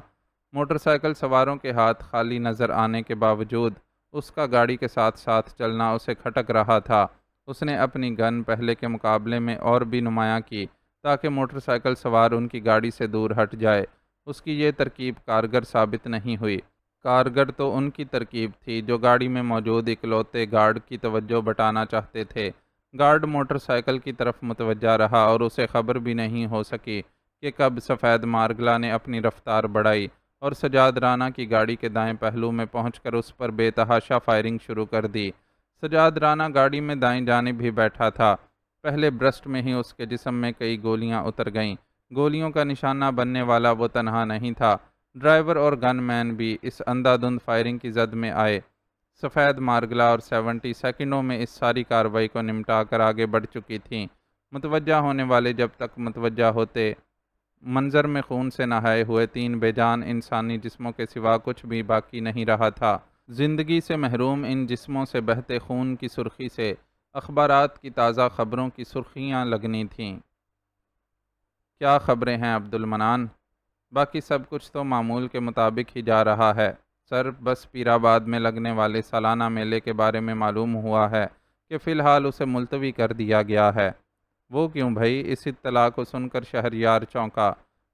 موٹر سائیکل سواروں کے ہاتھ خالی نظر آنے کے باوجود اس کا گاڑی کے ساتھ ساتھ چلنا اسے کھٹک رہا تھا۔ اس نے اپنی گن پہلے کے مقابلے میں اور بھی نمایاں کی تاکہ موٹر سائیکل سوار ان کی گاڑی سے دور ہٹ جائے۔ اس کی یہ ترکیب کارگر ثابت نہیں ہوئی۔ کارگر تو ان کی ترکیب تھی جو گاڑی میں موجود اکلوتے گارڈ کی توجہ بٹانا چاہتے تھے۔ گارڈ موٹر سائیکل کی طرف متوجہ رہا اور اسے خبر بھی نہیں ہو سکی کہ کب سفید مارگلا نے اپنی رفتار بڑھائی اور سجاد رانا کی گاڑی کے دائیں پہلو میں پہنچ کر اس پر بے تحاشا فائرنگ شروع کر دی۔ سجاد رانا گاڑی میں دائیں جانب ہی بیٹھا تھا۔ پہلے برسٹ میں ہی اس کے جسم میں کئی گولیاں اتر گئیں۔ گولیوں کا نشانہ بننے والا وہ تنہا نہیں تھا، ڈرائیور اور گن مین بھی اس اندھا دھند فائرنگ کی زد میں آئے۔ سفید مارگلا اور 70 سیکنڈوں میں اس ساری کارروائی کو نمٹا کر آگے بڑھ چکی تھیں۔ متوجہ ہونے والے جب تک متوجہ ہوتے، منظر میں خون سے نہائے ہوئے 3 بے جان انسانی جسموں کے سوا کچھ بھی باقی نہیں رہا تھا۔ زندگی سے محروم ان جسموں سے بہتے خون کی سرخی سے اخبارات کی تازہ خبروں کی سرخیاں لگنی تھیں۔ کیا خبریں ہیں عبد المنان؟ باقی سب کچھ تو معمول کے مطابق ہی جا رہا ہے سر، بس پیر آباد میں لگنے والے سالانہ میلے کے بارے میں معلوم ہوا ہے کہ فی الحال اسے ملتوی کر دیا گیا ہے۔ وہ کیوں بھائی؟ اس اطلاع کو سن کر شہریار چونکا۔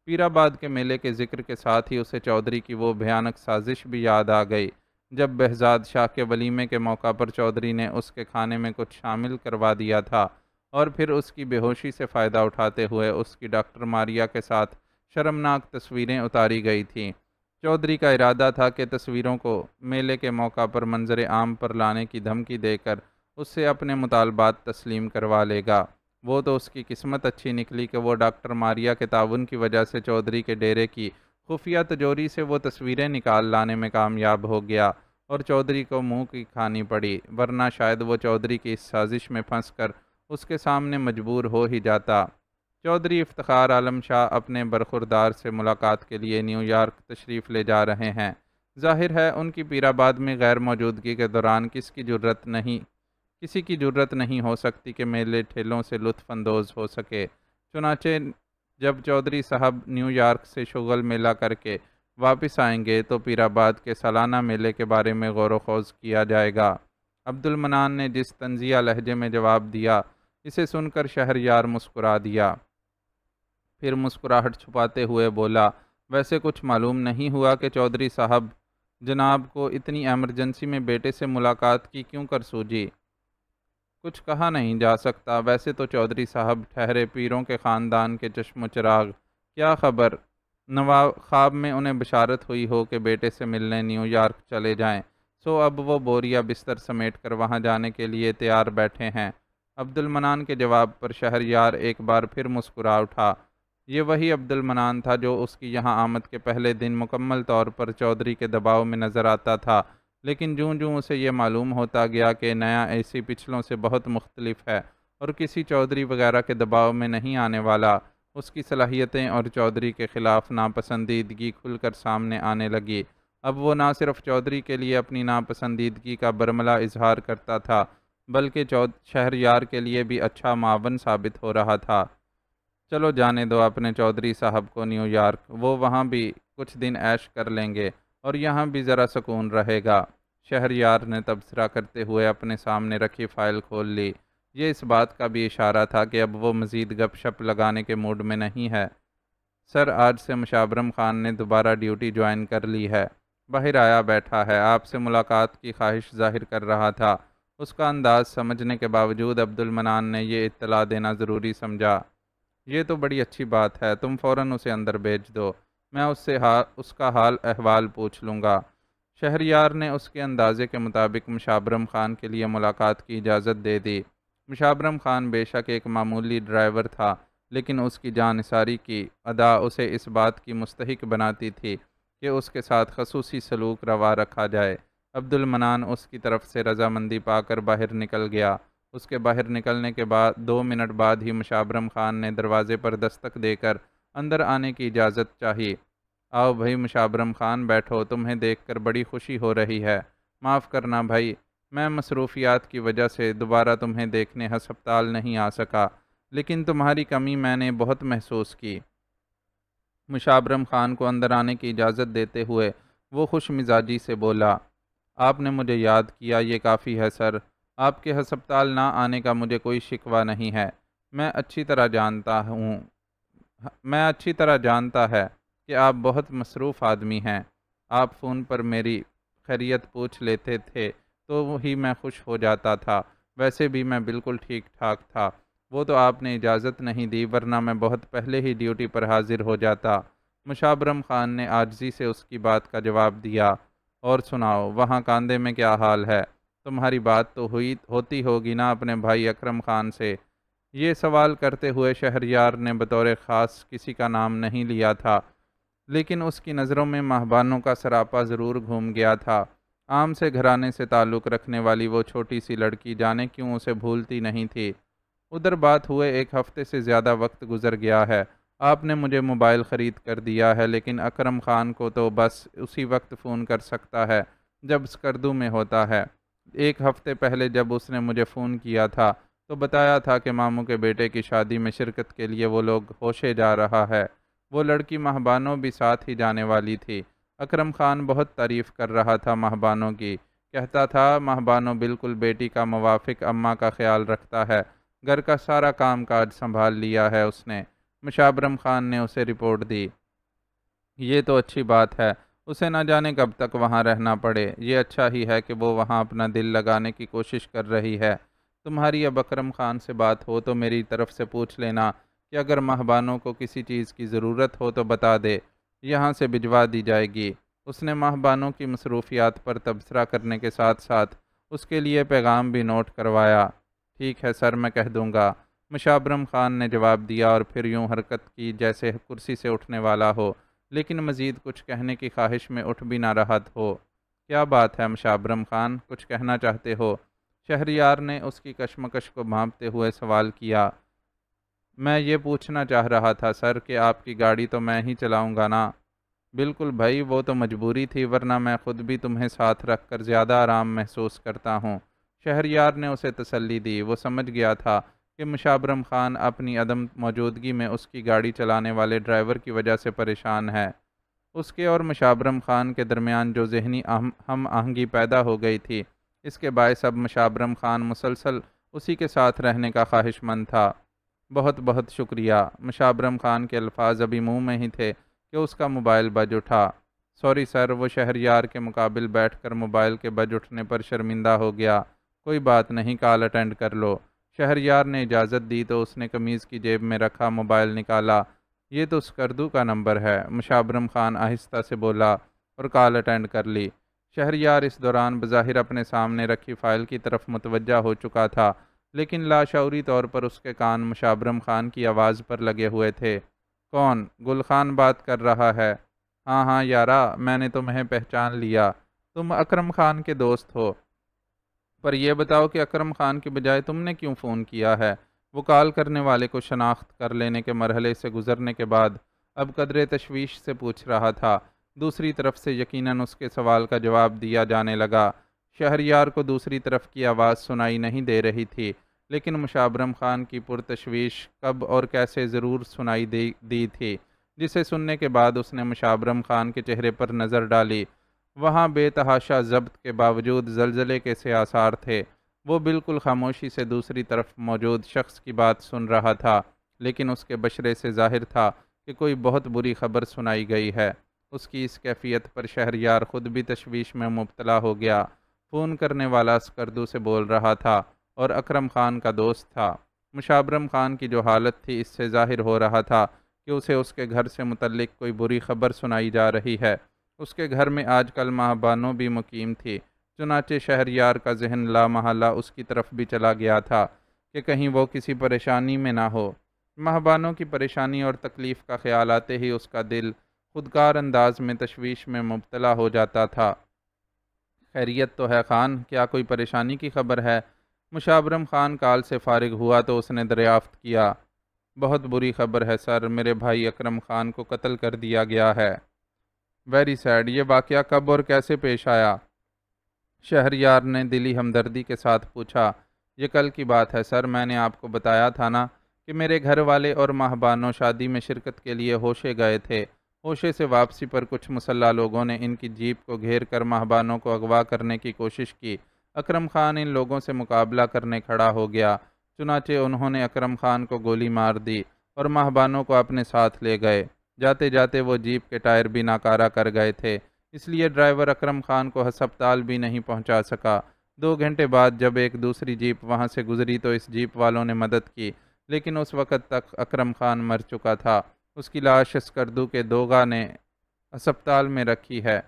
پیر آباد کے میلے کے ذکر کے ساتھ ہی اسے چودھری کی وہ بھیانک سازش بھی یاد آ گئی جب بہزاد شاہ کے ولیمے کے موقع پر چودھری نے اس کے کھانے میں کچھ شامل کروا دیا تھا اور پھر اس کی بے ہوشی سے فائدہ اٹھاتے ہوئے اس کی ڈاکٹر ماریا کے ساتھ شرمناک تصویریں اتاری گئی تھیں۔ چودھری کا ارادہ تھا کہ تصویروں کو میلے کے موقع پر منظر عام پر لانے کی دھمکی دے کر اس سے اپنے مطالبات تسلیم کروا لے گا۔ وہ تو اس کی قسمت اچھی نکلی کہ وہ ڈاکٹر ماریا کے تعاون کی وجہ سے چودھری کے ڈیرے کی خفیہ تجوری سے وہ تصویریں نکال لانے میں کامیاب ہو گیا اور چودھری کو منہ کی کھانی پڑی، ورنہ شاید وہ چودھری کی اس سازش میں پھنس کر اس کے سامنے مجبور ہو ہی جاتا۔ چودھری افتخار عالم شاہ اپنے برخوردار سے ملاقات کے لیے نیو یارک تشریف لے جا رہے ہیں۔ ظاہر ہے ان کی پیر آباد میں غیر موجودگی کے دوران کسی کی جرت نہیں ہو سکتی کہ میلے ٹھیلوں سے لطف اندوز ہو سکے۔ چنانچہ جب چودھری صاحب نیو یارک سے شغل میلہ کر کے واپس آئیں گے تو پیر آباد کے سالانہ میلے کے بارے میں غور و خوض کیا جائے گا۔ عبد المنان نے جس طنزیہ لہجے میں جواب دیا، اسے سن کر شہریار مسکرا دیا، پھر مسکراہٹ چھپاتے ہوئے بولا، ویسے کچھ معلوم نہیں ہوا کہ چودھری صاحب جناب کو اتنی ایمرجنسی میں بیٹے سے ملاقات کی کیوں کر سوجی؟ کچھ کہا نہیں جا سکتا، ویسے تو چودھری صاحب ٹھہرے پیروں کے خاندان کے چشم و چراغ، کیا خبر نواب خواب میں انہیں بشارت ہوئی ہو کہ بیٹے سے ملنے نیو یارک چلے جائیں، سو اب وہ بوریا بستر سمیٹ کر وہاں جانے کے لیے تیار بیٹھے ہیں۔ عبد المنان کے جواب پر شہریار ایک بار پھر مسکرا اٹھا۔ یہ وہی عبد المنان تھا جو اس کی یہاں آمد کے پہلے دن مکمل طور پر چودھری کے دباؤ میں نظر آتا تھا، لیکن جوں جوں اسے یہ معلوم ہوتا گیا کہ نیا ایسی پچھلوں سے بہت مختلف ہے اور کسی چودھری وغیرہ کے دباؤ میں نہیں آنے والا، اس کی صلاحیتیں اور چودھری کے خلاف ناپسندیدگی کھل کر سامنے آنے لگی۔ اب وہ نہ صرف چودھری کے لیے اپنی ناپسندیدگی کا برملا اظہار کرتا تھا بلکہ شہریار کے لیے بھی اچھا معاون ثابت ہو رہا تھا۔ چلو جانے دو اپنے چودھری صاحب کو نیو یارک، وہ وہاں بھی کچھ دن عیش کر لیں گے اور یہاں بھی ذرا سکون رہے گا۔ شہریار نے تبصرہ کرتے ہوئے اپنے سامنے رکھی فائل کھول لی۔ یہ اس بات کا بھی اشارہ تھا کہ اب وہ مزید گپ شپ لگانے کے موڈ میں نہیں ہے۔ سر، آج سے مشابرم خان نے دوبارہ ڈیوٹی جوائن کر لی ہے، باہر آیا بیٹھا ہے، آپ سے ملاقات کی خواہش ظاہر کر رہا تھا۔ اس کا انداز سمجھنے کے باوجود عبد المنان نے یہ اطلاع دینا ضروری سمجھا۔ یہ تو بڑی اچھی بات ہے، تم فوراً اسے اندر بھیج دو، میں اس کا حال احوال پوچھ لوں گا۔ شہریار نے اس کے اندازے کے مطابق مشابرم خان کے لیے ملاقات کی اجازت دے دی۔ مشابرم خان بے شک ایک معمولی ڈرائیور تھا، لیکن اس کی جانثاری کی ادا اسے اس بات کی مستحق بناتی تھی کہ اس کے ساتھ خصوصی سلوک روا رکھا جائے۔ عبد المنان اس کی طرف سے رضامندی پا کر باہر نکل گیا۔ اس کے باہر نکلنے کے بعد 2 منٹ بعد ہی مشابرم خان نے دروازے پر دستک دے کر اندر آنے کی اجازت چاہی۔ آؤ بھائی مشابرم خان، بیٹھو، تمہیں دیکھ کر بڑی خوشی ہو رہی ہے۔ معاف کرنا بھائی، میں مصروفیات کی وجہ سے دوبارہ تمہیں دیکھنے ہسپتال نہیں آ سکا، لیکن تمہاری کمی میں نے بہت محسوس کی۔ مشابرم خان کو اندر آنے کی اجازت دیتے ہوئے وہ خوش مزاجی سے بولا، آپ نے مجھے یاد کیا، یہ کافی ہے سر، آپ کے ہسپتال نہ آنے کا مجھے کوئی شکوہ نہیں ہے۔ میں اچھی طرح جانتا ہوں میں اچھی طرح جانتا ہے کہ آپ بہت مصروف آدمی ہیں۔ آپ فون پر میری خیریت پوچھ لیتے تھے تو وہی میں خوش ہو جاتا تھا۔ ویسے بھی میں بالکل ٹھیک ٹھاک تھا۔ وہ تو آپ نے اجازت نہیں دی، ورنہ میں بہت پہلے ہی ڈیوٹی پر حاضر ہو جاتا۔ مشابرم خان نے عاجزی سے اس کی بات کا جواب دیا۔ اور سناؤ، وہاں کاندھے میں کیا حال ہے؟ تمہاری بات تو ہوتی ہوگی نا اپنے بھائی اکرم خان سے؟ یہ سوال کرتے ہوئے شہریار نے بطور خاص کسی کا نام نہیں لیا تھا، لیکن اس کی نظروں میں ماہبانوں کا سراپا ضرور گھوم گیا تھا۔ عام سے گھرانے سے تعلق رکھنے والی وہ چھوٹی سی لڑکی جانے کیوں اسے بھولتی نہیں تھی۔ ادھر بات ہوئے 1 ہفتے سے زیادہ وقت گزر گیا ہے۔ آپ نے مجھے موبائل خرید کر دیا ہے، لیکن اکرم خان کو تو بس اسی وقت فون کر سکتا ہے جب اسکردو میں ہوتا ہے۔ 1 ہفتے پہلے جب اس نے مجھے فون کیا تھا تو بتایا تھا کہ ماموں کے بیٹے کی شادی میں شرکت کے لیے وہ لوگ ہوشے جا رہا ہے۔ وہ لڑکی ماہبانوں بھی ساتھ ہی جانے والی تھی۔ اکرم خان بہت تعریف کر رہا تھا ماہبانوں کی، کہتا تھا ماہبانوں بالکل بیٹی کا موافق اماں کا خیال رکھتا ہے، گھر کا سارا کام کاج سنبھال لیا ہے اس نے۔ مشابرم خان نے اسے رپورٹ دی۔ یہ تو اچھی بات ہے، اسے نہ جانے کب تک وہاں رہنا پڑے۔ یہ اچھا ہی ہے کہ وہ وہاں اپنا دل لگانے کی کوشش کر رہی ہے۔ تمہاری اب اکرم خان سے بات ہو تو میری طرف سے پوچھ لینا کہ اگر ماہبانوں کو کسی چیز کی ضرورت ہو تو بتا دے، یہاں سے بھجوا دی جائے گی۔ اس نے ماہبانوں کی مصروفیات پر تبصرہ کرنے کے ساتھ ساتھ اس کے لیے پیغام بھی نوٹ کروایا۔ ٹھیک ہے سر، میں کہہ دوں گا، مشابرم خان نے جواب دیا اور پھر یوں حرکت کی جیسے کرسی سے اٹھنے والا ہو، لیکن مزید کچھ کہنے کی خواہش میں اٹھ بھی نہ رہا ہو۔ کیا بات ہے مشابرم خان، کچھ کہنا چاہتے ہو؟ شہریار نے اس کی کشمکش کو بھانپتے ہوئے سوال کیا۔ میں یہ پوچھنا چاہ رہا تھا سر کہ آپ کی گاڑی تو میں ہی چلاؤں گا نا؟ بالکل بھائی، وہ تو مجبوری تھی، ورنہ میں خود بھی تمہیں ساتھ رکھ کر زیادہ آرام محسوس کرتا ہوں۔ شہریار نے اسے تسلی دی۔ وہ سمجھ گیا تھا کہ مشابرم خان اپنی عدم موجودگی میں اس کی گاڑی چلانے والے ڈرائیور کی وجہ سے پریشان ہے۔ اس کے اور مشابرم خان کے درمیان جو ذہنی ہم آہنگی پیدا ہو گئی تھی، اس کے باعث اب مشابرم خان مسلسل اسی کے ساتھ رہنے کا خواہش مند تھا۔ بہت بہت شکریہ۔ مشابرم خان کے الفاظ ابھی منہ میں ہی تھے کہ اس کا موبائل بج اٹھا۔ سوری سر، وہ شہریار کے مقابل بیٹھ کر موبائل کے بج اٹھنے پر شرمندہ ہو گیا۔ کوئی بات نہیں، کال اٹینڈ کر لو۔ شہریار نے اجازت دی تو اس نے قمیض کی جیب میں رکھا موبائل نکالا۔ یہ تو اسکردو کا نمبر ہے، مشابرم خان آہستہ سے بولا، اور کال اٹینڈ کر لی۔ شہریار اس دوران بظاہر اپنے سامنے رکھی فائل کی طرف متوجہ ہو چکا تھا، لیکن لاشعوری طور پر اس کے کان مشابرم خان کی آواز پر لگے ہوئے تھے۔ کون؟ گل خان بات کر رہا ہے؟ ہاں ہاں یارا، میں نے تمہیں پہچان لیا، تم اکرم خان کے دوست ہو۔ پر یہ بتاؤ کہ اکرم خان کی بجائے تم نے کیوں فون کیا ہے؟ وہ کال کرنے والے کو شناخت کر لینے کے مرحلے سے گزرنے کے بعد اب قدرے تشویش سے پوچھ رہا تھا۔ دوسری طرف سے یقیناً اس کے سوال کا جواب دیا جانے لگا۔ شہریار کو دوسری طرف کی آواز سنائی نہیں دے رہی تھی، لیکن مشابرم خان کی پرتشویش کب اور کیسے ضرور سنائی دی تھی، جسے سننے کے بعد اس نے مشابرم خان کے چہرے پر نظر ڈالی۔ وہاں بے تحاشا ضبط کے باوجود زلزلے کے سے آثار تھے۔ وہ بالکل خاموشی سے دوسری طرف موجود شخص کی بات سن رہا تھا، لیکن اس کے بشرے سے ظاہر تھا کہ کوئی بہت بری خبر سنائی گئی ہے۔ اس کی اس کیفیت پر شہریار خود بھی تشویش میں مبتلا ہو گیا۔ فون کرنے والا اسکردو سے بول رہا تھا اور اکرم خان کا دوست تھا۔ مشابرم خان کی جو حالت تھی، اس سے ظاہر ہو رہا تھا کہ اسے اس کے گھر سے متعلق کوئی بری خبر سنائی جا رہی ہے۔ اس کے گھر میں آج کل ماہبانوں بھی مقیم تھی، چنانچہ شہریار کا ذہن لامحالہ اس کی طرف بھی چلا گیا تھا کہ کہیں وہ کسی پریشانی میں نہ ہو۔ ماہبانوں کی پریشانی اور تکلیف کا خیال آتے ہی اس کا دل خودکار انداز میں تشویش میں مبتلا ہو جاتا تھا۔ خیریت تو ہے خان، کیا کوئی پریشانی کی خبر ہے؟ مشابرم خان کال سے فارغ ہوا تو اس نے دریافت کیا۔ بہت بری خبر ہے سر، میرے بھائی اکرم خان کو قتل کر دیا گیا ہے۔ Very sad. یہ واقعہ کب اور کیسے پیش آیا؟ شہریار نے دلی ہمدردی کے ساتھ پوچھا۔ یہ کل کی بات ہے سر، میں نے آپ کو بتایا تھا نا کہ میرے گھر والے اور ماہبانوں شادی میں شرکت کے لیے ہوشے گئے تھے۔ ہوشے سے واپسی پر کچھ مسلح لوگوں نے ان کی جیپ کو گھیر کر ماہبانوں کو اغوا کرنے کی کوشش کی، اکرم خان ان لوگوں سے مقابلہ کرنے کھڑا ہو گیا۔ چنانچہ انہوں نے اکرم خان کو گولی مار دی اور ماہبانوں کو اپنے ساتھ لے گئے۔ جاتے جاتے وہ جیپ کے ٹائر بھی ناکارہ کر گئے تھے، اس لیے ڈرائیور اکرم خان کو ہسپتال بھی نہیں پہنچا سکا۔ 2 گھنٹے بعد جب ایک دوسری جیپ وہاں سے گزری تو اس جیپ والوں نے مدد کی، لیکن اس وقت تک اکرم خان مر چکا تھا۔ اس کی لاش اسکردو کے دوغا نے ہسپتال میں رکھی ہے۔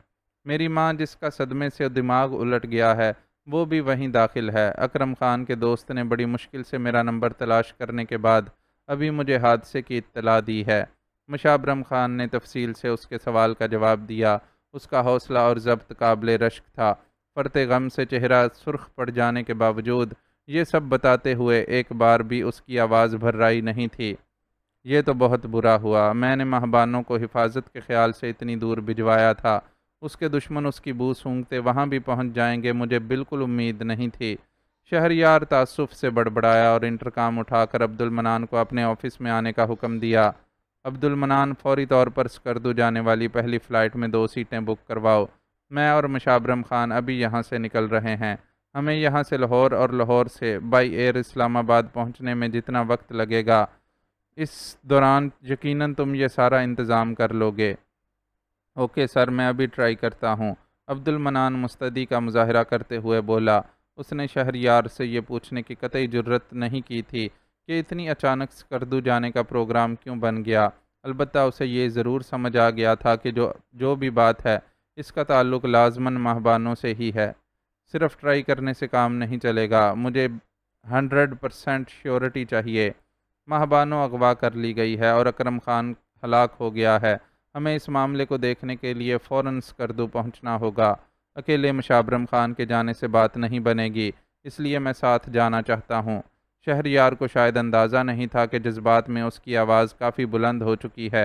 میری ماں جس کا صدمے سے دماغ الٹ گیا ہے وہ بھی وہیں داخل ہے۔ اکرم خان کے دوست نے بڑی مشکل سے میرا نمبر تلاش کرنے کے بعد ابھی مجھے حادثے کی اطلاع دی ہے۔ مشابرم خان نے تفصیل سے اس کے سوال کا جواب دیا۔ اس کا حوصلہ اور ضبط قابل رشک تھا۔ فرط غم سے چہرہ سرخ پڑ جانے کے باوجود یہ سب بتاتے ہوئے ایک بار بھی اس کی آواز بھررائی نہیں تھی۔ یہ تو بہت برا ہوا، میں نے مہبانوں کو حفاظت کے خیال سے اتنی دور بھجوایا تھا۔ اس کے دشمن اس کی بو سونگھتے وہاں بھی پہنچ جائیں گے، مجھے بالکل امید نہیں تھی۔ شہریار تعصف سے بڑبڑایا اور انٹرکام اٹھا کر عبد المنان کو اپنے آفس میں آنے کا حکم دیا۔ عبد المنان، فوری طور پر اسکردو جانے والی پہلی فلائٹ میں 2 سیٹیں بک کرواؤ۔ میں اور مشابرم خان ابھی یہاں سے نکل رہے ہیں۔ ہمیں یہاں سے لاہور اور لاہور سے بائی ایئر اسلام آباد پہنچنے میں جتنا وقت لگے گا اس دوران یقیناً تم یہ سارا انتظام کر لو گے۔ اوکے سر، میں ابھی ٹرائی کرتا ہوں، عبد المنان مستعدی کا مظاہرہ کرتے ہوئے بولا۔ اس نے شہریار سے یہ پوچھنے کی قطعی جرت نہیں کی تھی کہ اتنی اچانک اسکردو جانے کا پروگرام کیوں بن گیا۔ البتہ اسے یہ ضرور سمجھ آ گیا تھا کہ جو بھی بات ہے اس کا تعلق لازماً مہبانوں سے ہی ہے۔ صرف ٹرائی کرنے سے کام نہیں چلے گا، مجھے 100% شیورٹی چاہیے۔ مہبانوں اغوا کر لی گئی ہے اور اکرم خان ہلاک ہو گیا ہے۔ ہمیں اس معاملے کو دیکھنے کے لیے فوراً اسکردو پہنچنا ہوگا۔ اکیلے مشابرم خان کے جانے سے بات نہیں بنے گی، اس لیے میں ساتھ جانا چاہتا ہوں۔ شہریار کو شاید اندازہ نہیں تھا کہ جذبات میں اس کی آواز کافی بلند ہو چکی ہے۔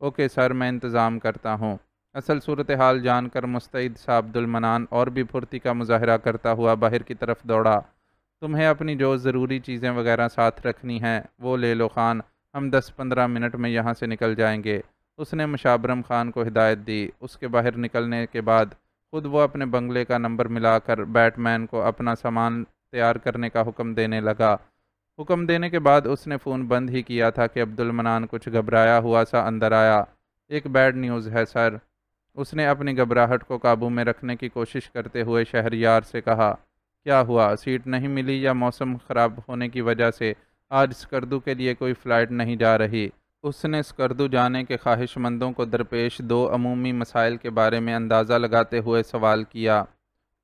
اوکے سر، میں انتظام کرتا ہوں۔ اصل صورتحال جان کر مستعد سا عبد المنان اور بھی پھرتی کا مظاہرہ کرتا ہوا باہر کی طرف دوڑا۔ تمہیں اپنی جو ضروری چیزیں وغیرہ ساتھ رکھنی ہیں وہ لے لو خان، ہم 10-15 منٹ میں یہاں سے نکل جائیں گے۔ اس نے مشابرم خان کو ہدایت دی۔ اس کے باہر نکلنے کے بعد خود وہ اپنے بنگلے کا نمبر ملا کر بیٹ مین کو اپنا سامان تیار کرنے کا حکم دینے لگا۔ حکم دینے کے بعد اس نے فون بند ہی کیا تھا کہ عبد المنان کچھ گھبرایا ہوا سا اندر آیا۔ ایک بیڈ نیوز ہے سر، اس نے اپنی گھبراہٹ کو قابو میں رکھنے کی کوشش کرتے ہوئے شہریار سے کہا۔ کیا ہوا؟ سیٹ نہیں ملی یا موسم خراب ہونے کی وجہ سے آج اسکردو کے لیے کوئی فلائٹ نہیں جا رہی؟ اس نے اسکردو جانے کے خواہش مندوں کو درپیش 2 عمومی مسائل کے بارے میں اندازہ لگاتے ہوئے سوال کیا۔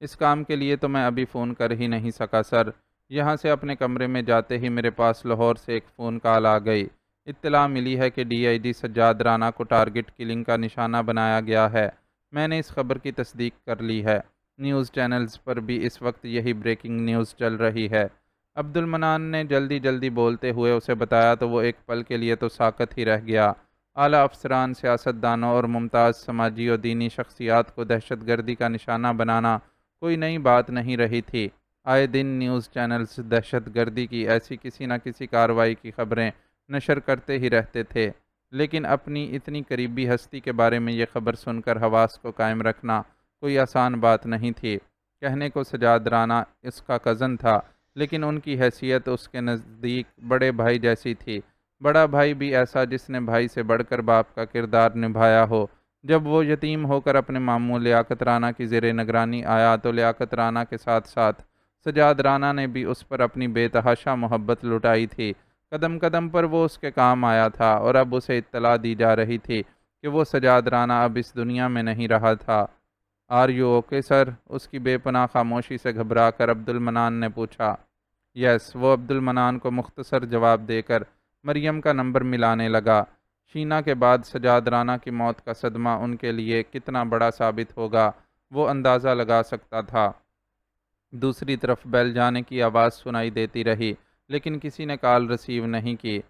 اس کام کے لیے تو میں ابھی فون کر ہی نہیں سکا سر۔ یہاں سے اپنے کمرے میں جاتے ہی میرے پاس لاہور سے ایک فون کال آ گئی۔ اطلاع ملی ہے کہ ڈی آئی جی سجاد رانا کو ٹارگٹ کلنگ کا نشانہ بنایا گیا ہے۔ میں نے اس خبر کی تصدیق کر لی ہے۔ نیوز چینلز پر بھی اس وقت یہی بریکنگ نیوز چل رہی ہے۔ عبد المنان نے جلدی بولتے ہوئے اسے بتایا تو وہ ایک پل کے لیے تو ساکت ہی رہ گیا۔ اعلیٰ افسران، سیاستدانوں اور ممتاز سماجی و دینی شخصیات کو دہشت گردی کا نشانہ بنانا کوئی نئی بات نہیں رہی تھی۔ آئے دن نیوز چینلز دہشت گردی کی ایسی کسی نہ کسی کارروائی کی خبریں نشر کرتے ہی رہتے تھے، لیکن اپنی اتنی قریبی ہستی کے بارے میں یہ خبر سن کر حواس کو قائم رکھنا کوئی آسان بات نہیں تھی۔ کہنے کو سجاد رانا اس کا کزن تھا، لیکن ان کی حیثیت اس کے نزدیک بڑے بھائی جیسی تھی۔ بڑا بھائی بھی ایسا جس نے بھائی سے بڑھ کر باپ کا کردار نبھایا ہو۔ جب وہ یتیم ہو کر اپنے ماموں لیاقت رانا کی زیر نگرانی آیا تو لیاقت رانا کے ساتھ ساتھ سجاد رانا نے بھی اس پر اپنی بے تحاشا محبت لٹائی تھی۔ قدم قدم پر وہ اس کے کام آیا تھا اور اب اسے اطلاع دی جا رہی تھی کہ وہ سجاد رانا اب اس دنیا میں نہیں رہا تھا۔ Are you okay sir? اس کی بے پناہ خاموشی سے گھبرا کر عبد المنان نے پوچھا۔ یس، وہ عبد المنان کو مختصر جواب دے کر مریم کا نمبر ملانے لگا۔ شینا کے بعد سجاد رانا کی موت کا صدمہ ان کے لیے کتنا بڑا ثابت ہوگا وہ اندازہ لگا سکتا تھا۔ دوسری طرف بیل جانے کی آواز سنائی دیتی رہی، لیکن کسی نے کال ریسیو نہیں کی۔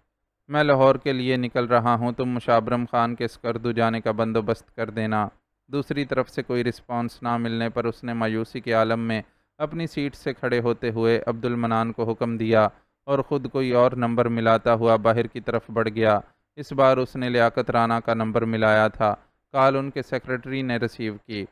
میں لاہور کے لیے نکل رہا ہوں، تم مشابرم خان کے اسکردو جانے کا بندوبست کر دینا۔ دوسری طرف سے کوئی رسپانس نہ ملنے پر اس نے مایوسی کے عالم میں اپنی سیٹ سے کھڑے ہوتے ہوئے عبد المنان کو حکم دیا اور خود کوئی اور نمبر ملاتا ہوا باہر کی طرف بڑھ گیا۔ اس بار اس نے لیاقت رانا کا نمبر ملایا تھا۔ کال ان کے سیکرٹری نے ریسیو کی۔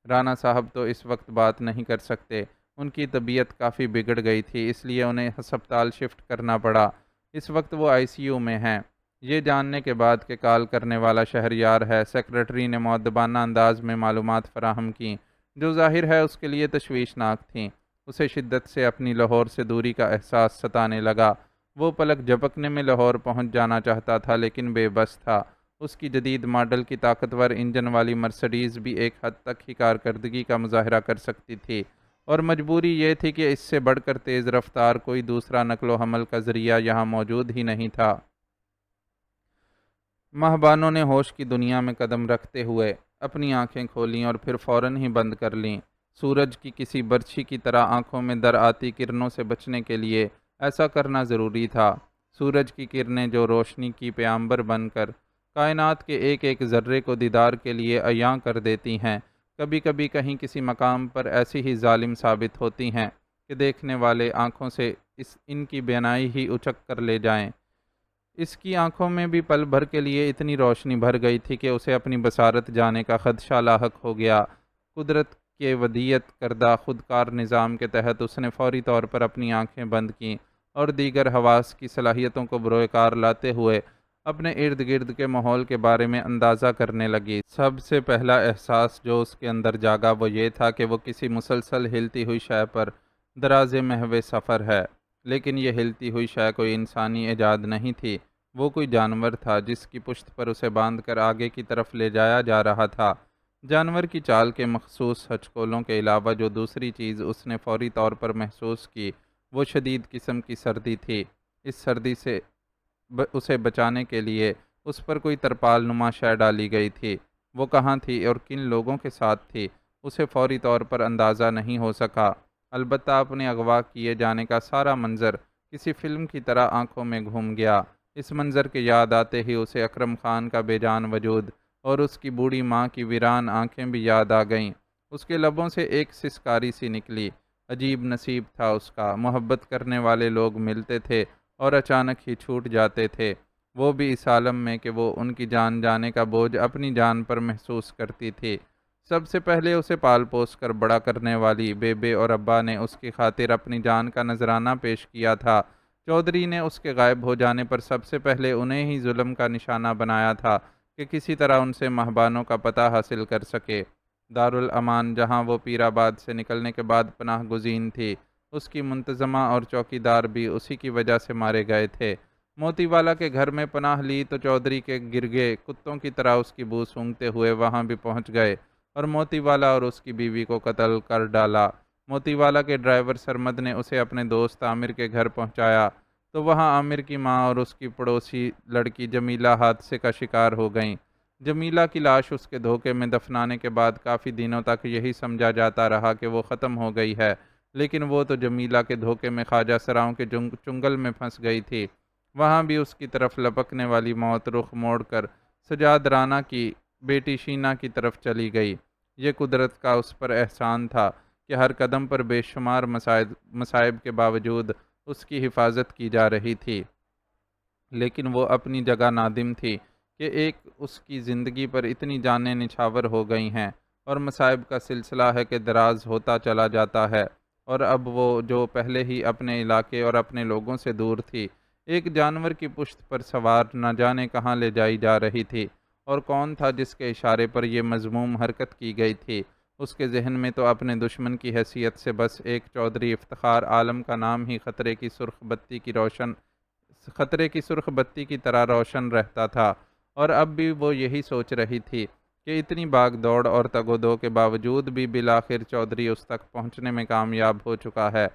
رانا صاحب تو اس وقت بات نہیں کر سکتے، ان کی طبیعت کافی بگڑ گئی تھی، اس لیے انہیں ہسپتال شفٹ کرنا پڑا۔ اس وقت وہ آئی سی یو میں ہیں۔ یہ جاننے کے بعد کہ کال کرنے والا شہریار ہے، سیکرٹری نے مؤدبانہ انداز میں معلومات فراہم کیں، جو ظاہر ہے اس کے لیے تشویشناک تھیں۔ اسے شدت سے اپنی لاہور سے دوری کا احساس ستانے لگا۔ وہ پلک جھپکنے میں لاہور پہنچ جانا چاہتا تھا، لیکن بے بس تھا۔ اس کی جدید ماڈل کی طاقتور انجن والی مرسڈیز بھی ایک حد تک ہی کارکردگی کا مظاہرہ کر سکتی تھی، اور مجبوری یہ تھی کہ اس سے بڑھ کر تیز رفتار کوئی دوسرا نقل و حمل کا ذریعہ یہاں موجود ہی نہیں تھا۔ ماہبانوں نے ہوش کی دنیا میں قدم رکھتے ہوئے اپنی آنکھیں کھولیں اور پھر فوراً ہی بند کر لیں۔ سورج کی کسی برچھی کی طرح آنکھوں میں در آتی کرنوں سے بچنے کے لیے ایسا کرنا ضروری تھا۔ سورج کی کرنیں جو روشنی کی پیامبر بن کر کائنات کے ایک ایک ذرے کو دیدار کے لیے عیاں کر دیتی ہیں، کبھی کبھی کہیں کسی مقام پر ایسی ہی ظالم ثابت ہوتی ہیں کہ دیکھنے والے آنکھوں سے ان کی بینائی ہی اچک کر لے جائیں۔ اس کی آنکھوں میں بھی پل بھر کے لیے اتنی روشنی بھر گئی تھی کہ اسے اپنی بصارت جانے کا خدشہ لاحق ہو گیا۔ قدرت کے ودیعت کردہ خودکار نظام کے تحت اس نے فوری طور پر اپنی آنکھیں بند کیں اور دیگر حواس کی صلاحیتوں کو بروئے کار لاتے ہوئے اپنے ارد گرد کے ماحول کے بارے میں اندازہ کرنے لگی۔ سب سے پہلا احساس جو اس کے اندر جاگا وہ یہ تھا کہ وہ کسی مسلسل ہلتی ہوئی شے پر دراز محو سفر ہے، لیکن یہ ہلتی ہوئی شے کوئی انسانی ایجاد نہیں تھی، وہ کوئی جانور تھا جس کی پشت پر اسے باندھ کر آگے کی طرف لے جایا جا رہا تھا۔ جانور کی چال کے مخصوص ہچکولوں کے علاوہ جو دوسری چیز اس نے فوری طور پر محسوس کی وہ شدید قسم کی سردی تھی۔ اس سردی سے اسے بچانے کے لیے اس پر کوئی ترپال نما شے ڈالی گئی تھی۔ وہ کہاں تھی اور کن لوگوں کے ساتھ تھی اسے فوری طور پر اندازہ نہیں ہو سکا، البتہ اپنے اغوا کیے جانے کا سارا منظر کسی فلم کی طرح آنکھوں میں گھوم گیا۔ اس منظر کے یاد آتے ہی اسے اکرم خان کا بے جان وجود اور اس کی بوڑھی ماں کی ویران آنکھیں بھی یاد آ گئیں۔ اس کے لبوں سے ایک سسکاری سی نکلی۔ عجیب نصیب تھا اس کا، محبت کرنے والے لوگ ملتے تھے اور اچانک ہی چھوٹ جاتے تھے، وہ بھی اس عالم میں کہ وہ ان کی جان جانے کا بوجھ اپنی جان پر محسوس کرتی تھی۔ سب سے پہلے اسے پال پوس کر بڑا کرنے والی بیبے اور ابا نے اس کی خاطر اپنی جان کا نذرانہ پیش کیا تھا۔ چودھری نے اس کے غائب ہو جانے پر سب سے پہلے انہیں ہی ظلم کا نشانہ بنایا تھا کہ کسی طرح ان سے ماہبانوں کا پتہ حاصل کر سکے۔ دارالامان جہاں وہ پیر آباد سے نکلنے کے بعد پناہ گزین تھی، اس کی منتظمہ اور چوکیدار بھی اسی کی وجہ سے مارے گئے تھے۔ موتی والا کے گھر میں پناہ لی تو چودھری کے گرگے کتوں کی طرح اس کی بو سونگھتے ہوئے وہاں بھی پہنچ گئے اور موتی والا اور اس کی بیوی کو قتل کر ڈالا۔ موتی والا کے ڈرائیور سرمد نے اسے اپنے دوست عامر کے گھر پہنچایا تو وہاں عامر کی ماں اور اس کی پڑوسی لڑکی جمیلہ حادثے کا شکار ہو گئیں۔ جمیلہ کی لاش اس کے دھوکے میں دفنانے کے بعد کافی دنوں تک یہی سمجھا جاتا رہا کہ وہ ختم ہو گئی ہے، لیکن وہ تو جمیلہ کے دھوکے میں خواجہ سراؤں کے چنگل میں پھنس گئی تھی۔ وہاں بھی اس کی طرف لپکنے والی موت رخ موڑ کر سجاد رانا کی بیٹی شینا کی طرف چلی گئی۔ یہ قدرت کا اس پر احسان تھا کہ ہر قدم پر بے شمار مصائب کے باوجود اس کی حفاظت کی جا رہی تھی، لیکن وہ اپنی جگہ نادم تھی کہ ایک اس کی زندگی پر اتنی جانیں نچھاور ہو گئی ہیں اور مصائب کا سلسلہ ہے کہ دراز ہوتا چلا جاتا ہے، اور اب وہ جو پہلے ہی اپنے علاقے اور اپنے لوگوں سے دور تھی، ایک جانور کی پشت پر سوار نہ جانے کہاں لے جائی جا رہی تھی، اور کون تھا جس کے اشارے پر یہ مذموم حرکت کی گئی تھی۔ اس کے ذہن میں تو اپنے دشمن کی حیثیت سے بس ایک چودھری افتخار عالم کا نام ہی خطرے کی سرخ بتی کی طرح روشن رہتا تھا، اور اب بھی وہ یہی سوچ رہی تھی کہ اتنی باغ دوڑ اور تگ و دو کے باوجود بھی بالآخر چودھری اس تک پہنچنے میں کامیاب ہو چکا ہے۔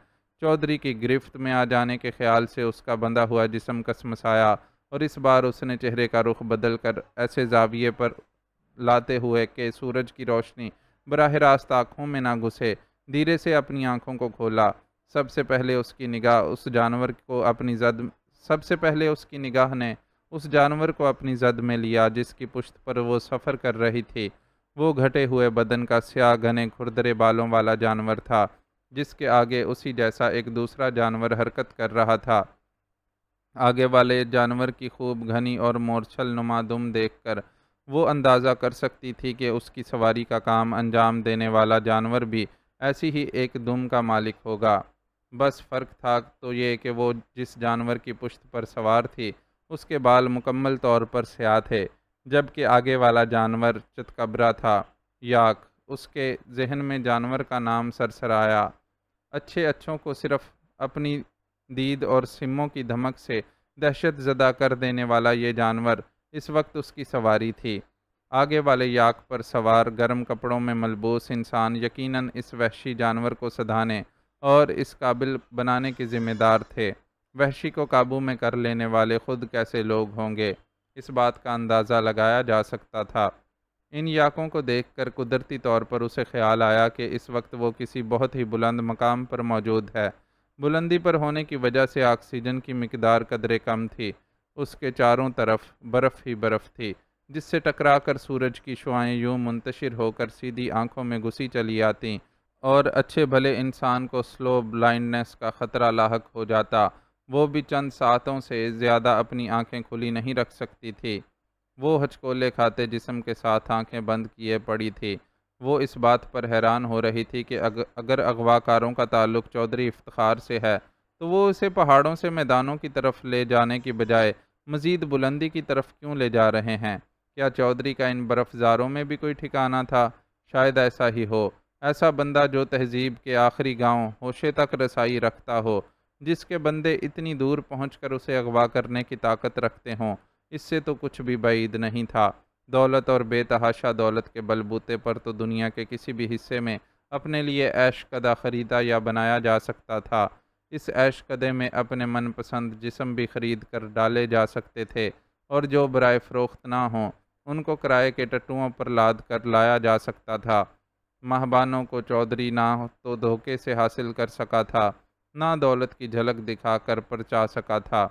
چودھری کی گرفت میں آ جانے کے خیال سے اس کا بندھا ہوا جسم کسمسایا، اور اس بار اس نے چہرے کا رخ بدل کر ایسے زاویے پر لاتے ہوئے کہ سورج کی روشنی براہ راست آنکھوں میں نہ گھسے، دھیرے سے اپنی آنکھوں کو کھولا۔ سب سے پہلے اس کی نگاہ نے اس جانور کو اپنی زد میں لیا جس کی پشت پر وہ سفر کر رہی تھی۔ وہ گھٹے ہوئے بدن کا سیاہ گھنے کھردرے بالوں والا جانور تھا، جس کے آگے اسی جیسا ایک دوسرا جانور حرکت کر رہا تھا۔ آگے والے جانور کی خوب گھنی اور مورچھل نما دم دیکھ کر وہ اندازہ کر سکتی تھی کہ اس کی سواری کا کام انجام دینے والا جانور بھی ایسی ہی ایک دم کا مالک ہوگا۔ بس فرق تھا تو یہ کہ وہ جس جانور کی پشت پر سوار تھی اس کے بال مکمل طور پر سیاہ تھے، جبکہ آگے والا جانور چتکبرا تھا۔ یاک، اس کے ذہن میں جانور کا نام سرسرایا۔ اچھے اچھوں کو صرف اپنی دید اور سموں کی دھمک سے دہشت زدہ کر دینے والا یہ جانور اس وقت اس کی سواری تھی۔ آگے والے یاک پر سوار گرم کپڑوں میں ملبوس انسان یقیناً اس وحشی جانور کو سدھانے اور اس قابل بنانے کے ذمہ دار تھے۔ وحشی کو قابو میں کر لینے والے خود کیسے لوگ ہوں گے، اس بات کا اندازہ لگایا جا سکتا تھا۔ ان یاکوں کو دیکھ کر قدرتی طور پر اسے خیال آیا کہ اس وقت وہ کسی بہت ہی بلند مقام پر موجود ہے۔ بلندی پر ہونے کی وجہ سے آکسیجن کی مقدار قدرے کم تھی۔ اس کے چاروں طرف برف ہی برف تھی، جس سے ٹکرا کر سورج کی شعاعیں یوں منتشر ہو کر سیدھی آنکھوں میں گھسی چلی آتیں اور اچھے بھلے انسان کو سلو بلائنڈنس کا خطرہ لاحق ہو جاتا۔ وہ بھی چند ساعتوں سے زیادہ اپنی آنکھیں کھلی نہیں رکھ سکتی تھی۔ وہ ہچکولے کھاتے جسم کے ساتھ آنکھیں بند کیے پڑی تھی۔ وہ اس بات پر حیران ہو رہی تھی کہ اگر اغوا کاروں کا تعلق چودھری افتخار سے ہے تو وہ اسے پہاڑوں سے میدانوں کی طرف لے جانے کی بجائے مزید بلندی کی طرف کیوں لے جا رہے ہیں؟ کیا چودھری کا ان برف زاروں میں بھی کوئی ٹھکانہ تھا؟ شاید ایسا ہی ہو۔ ایسا بندہ جو تہذیب کے آخری گاؤں ہوشے تک رسائی رکھتا ہو، جس کے بندے اتنی دور پہنچ کر اسے اغوا کرنے کی طاقت رکھتے ہوں، اس سے تو کچھ بھی بعید نہیں تھا۔ دولت اور بے تحاشا دولت کے بل بوتے پر تو دنیا کے کسی بھی حصے میں اپنے لیے عیش کدہ خریدا یا بنایا جا سکتا تھا۔ اس عیش کدے میں اپنے من پسند جسم بھی خرید کر ڈالے جا سکتے تھے، اور جو برائے فروخت نہ ہوں ان کو کرائے کے ٹٹوؤں پر لاد کر لایا جا سکتا تھا۔ مہبانوں کو چودھری نہ تو دھوکے سے حاصل کر سکا تھا، نہ دولت کی جھلک دکھا کر پرچا سکا تھا۔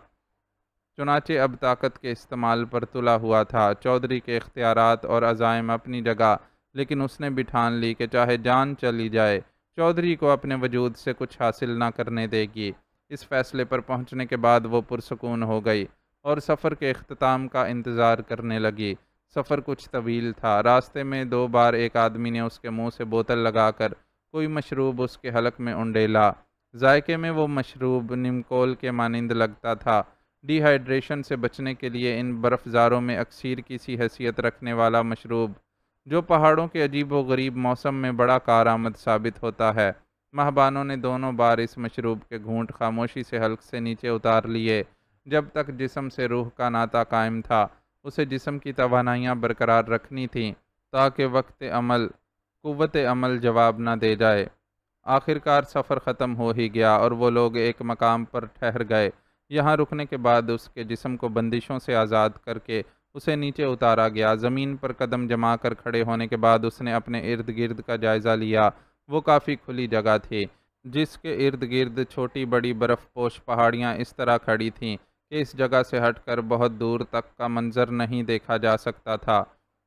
چنانچہ اب طاقت کے استعمال پر تلا ہوا تھا۔ چودھری کے اختیارات اور عزائم اپنی جگہ، لیکن اس نے بھی ٹھان لی کہ چاہے جان چلی جائے چودھری کو اپنے وجود سے کچھ حاصل نہ کرنے دے گی۔ اس فیصلے پر پہنچنے کے بعد وہ پرسکون ہو گئی اور سفر کے اختتام کا انتظار کرنے لگی۔ سفر کچھ طویل تھا۔ راستے میں 2 بار ایک آدمی نے اس کے منہ سے بوتل لگا کر کوئی مشروب اس کے حلق میں انڈیلا۔ ذائقے میں وہ مشروب نمکول کے مانند لگتا تھا۔ ڈی ہائیڈریشن سے بچنے کے لیے ان برف زاروں میں اکسیر کی سی حیثیت رکھنے والا مشروب، جو پہاڑوں کے عجیب و غریب موسم میں بڑا کارآمد ثابت ہوتا ہے۔ مہبانوں نے دونوں بار اس مشروب کے گھونٹ خاموشی سے حلق سے نیچے اتار لیے۔ جب تک جسم سے روح کا ناطہ قائم تھا، اسے جسم کی توانائیاں برقرار رکھنی تھیں تاکہ قوت عمل جواب نہ دے جائے۔ آخرکار سفر ختم ہو ہی گیا اور وہ لوگ ایک مقام پر ٹھہر گئے۔ یہاں رکنے کے بعد اس کے جسم کو بندشوں سے آزاد کر کے اسے نیچے اتارا گیا۔ زمین پر قدم جما کر کھڑے ہونے کے بعد اس نے اپنے ارد گرد کا جائزہ لیا۔ وہ کافی کھلی جگہ تھی، جس کے ارد گرد چھوٹی بڑی برف پوش پہاڑیاں اس طرح کھڑی تھیں کہ اس جگہ سے ہٹ کر بہت دور تک کا منظر نہیں دیکھا جا سکتا تھا۔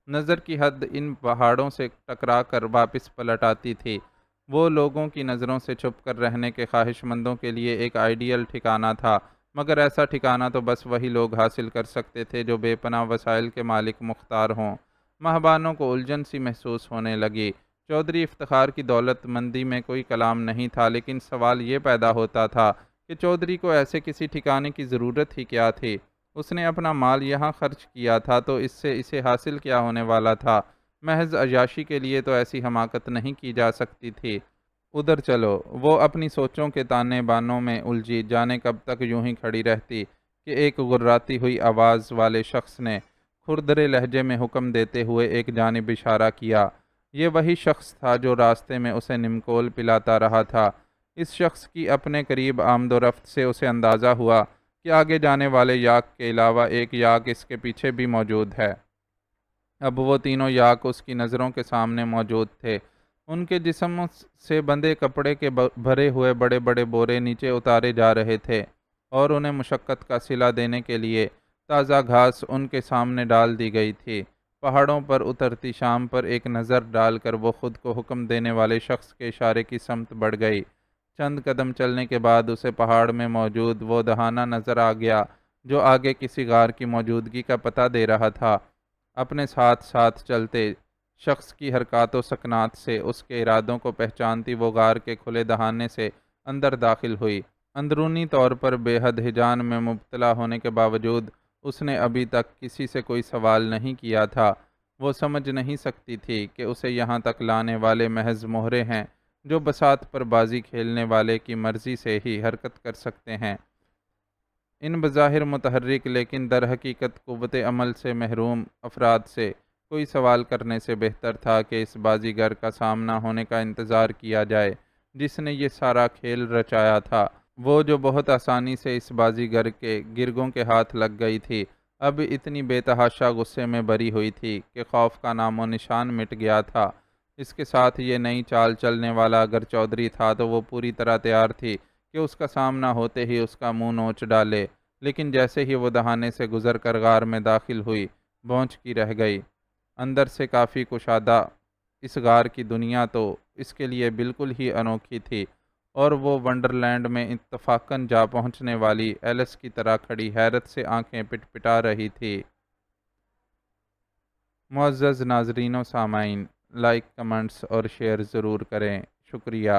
نظر کی حد ان پہاڑوں سے ٹکرا کر واپس پلٹ آتی تھی۔ وہ لوگوں کی نظروں سے چھپ کر رہنے کے خواہش مندوں کے لیے ایک آئیڈیل ٹھکانہ تھا، مگر ایسا ٹھکانہ تو بس وہی لوگ حاصل کر سکتے تھے جو بے پناہ وسائل کے مالک مختار ہوں۔ مہبانوں کو الجھن سی محسوس ہونے لگی۔ چودھری افتخار کی دولت مندی میں کوئی کلام نہیں تھا، لیکن سوال یہ پیدا ہوتا تھا کہ چودھری کو ایسے کسی ٹھکانے کی ضرورت ہی کیا تھی؟ اس نے اپنا مال یہاں خرچ کیا تھا تو اس سے اسے حاصل کیا ہونے والا تھا؟ محض عیاشی کے لیے تو ایسی حماقت نہیں کی جا سکتی تھی۔ ادھر چلو۔ وہ اپنی سوچوں کے تانے بانوں میں الجھی، جانے کب تک یوں ہی کھڑی رہتی کہ ایک غراتی ہوئی آواز والے شخص نے کھردرے لہجے میں حکم دیتے ہوئے ایک جانب اشارہ کیا۔ یہ وہی شخص تھا جو راستے میں اسے نمکول پلاتا رہا تھا۔ اس شخص کی اپنے قریب آمد و رفت سے اسے اندازہ ہوا کہ آگے جانے والے یاک کے علاوہ ایک یاک اس کے پیچھے بھی موجود ہے۔ اب وہ تینوں یاک اس کی نظروں کے سامنے موجود تھے۔ ان کے جسم سے بندھے کپڑے کے بھرے ہوئے بڑے بڑے بورے نیچے اتارے جا رہے تھے اور انہیں مشقت کا صلہ دینے کے لیے تازہ گھاس ان کے سامنے ڈال دی گئی تھی۔ پہاڑوں پر اترتی شام پر ایک نظر ڈال کر وہ خود کو حکم دینے والے شخص کے اشارے کی سمت بڑھ گئی۔ چند قدم چلنے کے بعد اسے پہاڑ میں موجود وہ دہانہ نظر آ گیا جو آگے کسی غار کی موجودگی کا پتہ دے رہا تھا۔ اپنے ساتھ ساتھ چلتے شخص کی حرکات و سکنات سے اس کے ارادوں کو پہچانتی وہ غار کے کھلے دہانے سے اندر داخل ہوئی۔ اندرونی طور پر بے حد ہیجان میں مبتلا ہونے کے باوجود اس نے ابھی تک کسی سے کوئی سوال نہیں کیا تھا۔ وہ سمجھ نہیں سکتی تھی کہ اسے یہاں تک لانے والے محض مہرے ہیں جو بساط پر بازی کھیلنے والے کی مرضی سے ہی حرکت کر سکتے ہیں۔ ان بظاہر متحرک لیکن در حقیقت قوت عمل سے محروم افراد سے کوئی سوال کرنے سے بہتر تھا کہ اس بازیگر کا سامنا ہونے کا انتظار کیا جائے جس نے یہ سارا کھیل رچایا تھا۔ وہ جو بہت آسانی سے اس بازیگر کے گرگوں کے ہاتھ لگ گئی تھی، اب اتنی بے تحاشا غصے میں بھری ہوئی تھی کہ خوف کا نام و نشان مٹ گیا تھا۔ اس کے ساتھ یہ نئی چال چلنے والا اگر چودھری تھا تو وہ پوری طرح تیار تھی کہ اس کا سامنا ہوتے ہی اس کا منہ نوچ ڈالے، لیکن جیسے ہی وہ دہانے سے گزر کر غار میں داخل ہوئی، بونچ کی رہ گئی۔ اندر سے کافی کشادہ اس غار کی دنیا تو اس کے لیے بالکل ہی انوکھی تھی، اور وہ ونڈرلینڈ میں اتفاقاً جا پہنچنے والی ایلس کی طرح کھڑی حیرت سے آنکھیں پٹ پٹا رہی تھی۔ معزز ناظرین و سامعین، لائک، کمنٹس اور شیئر ضرور کریں۔ شکریہ۔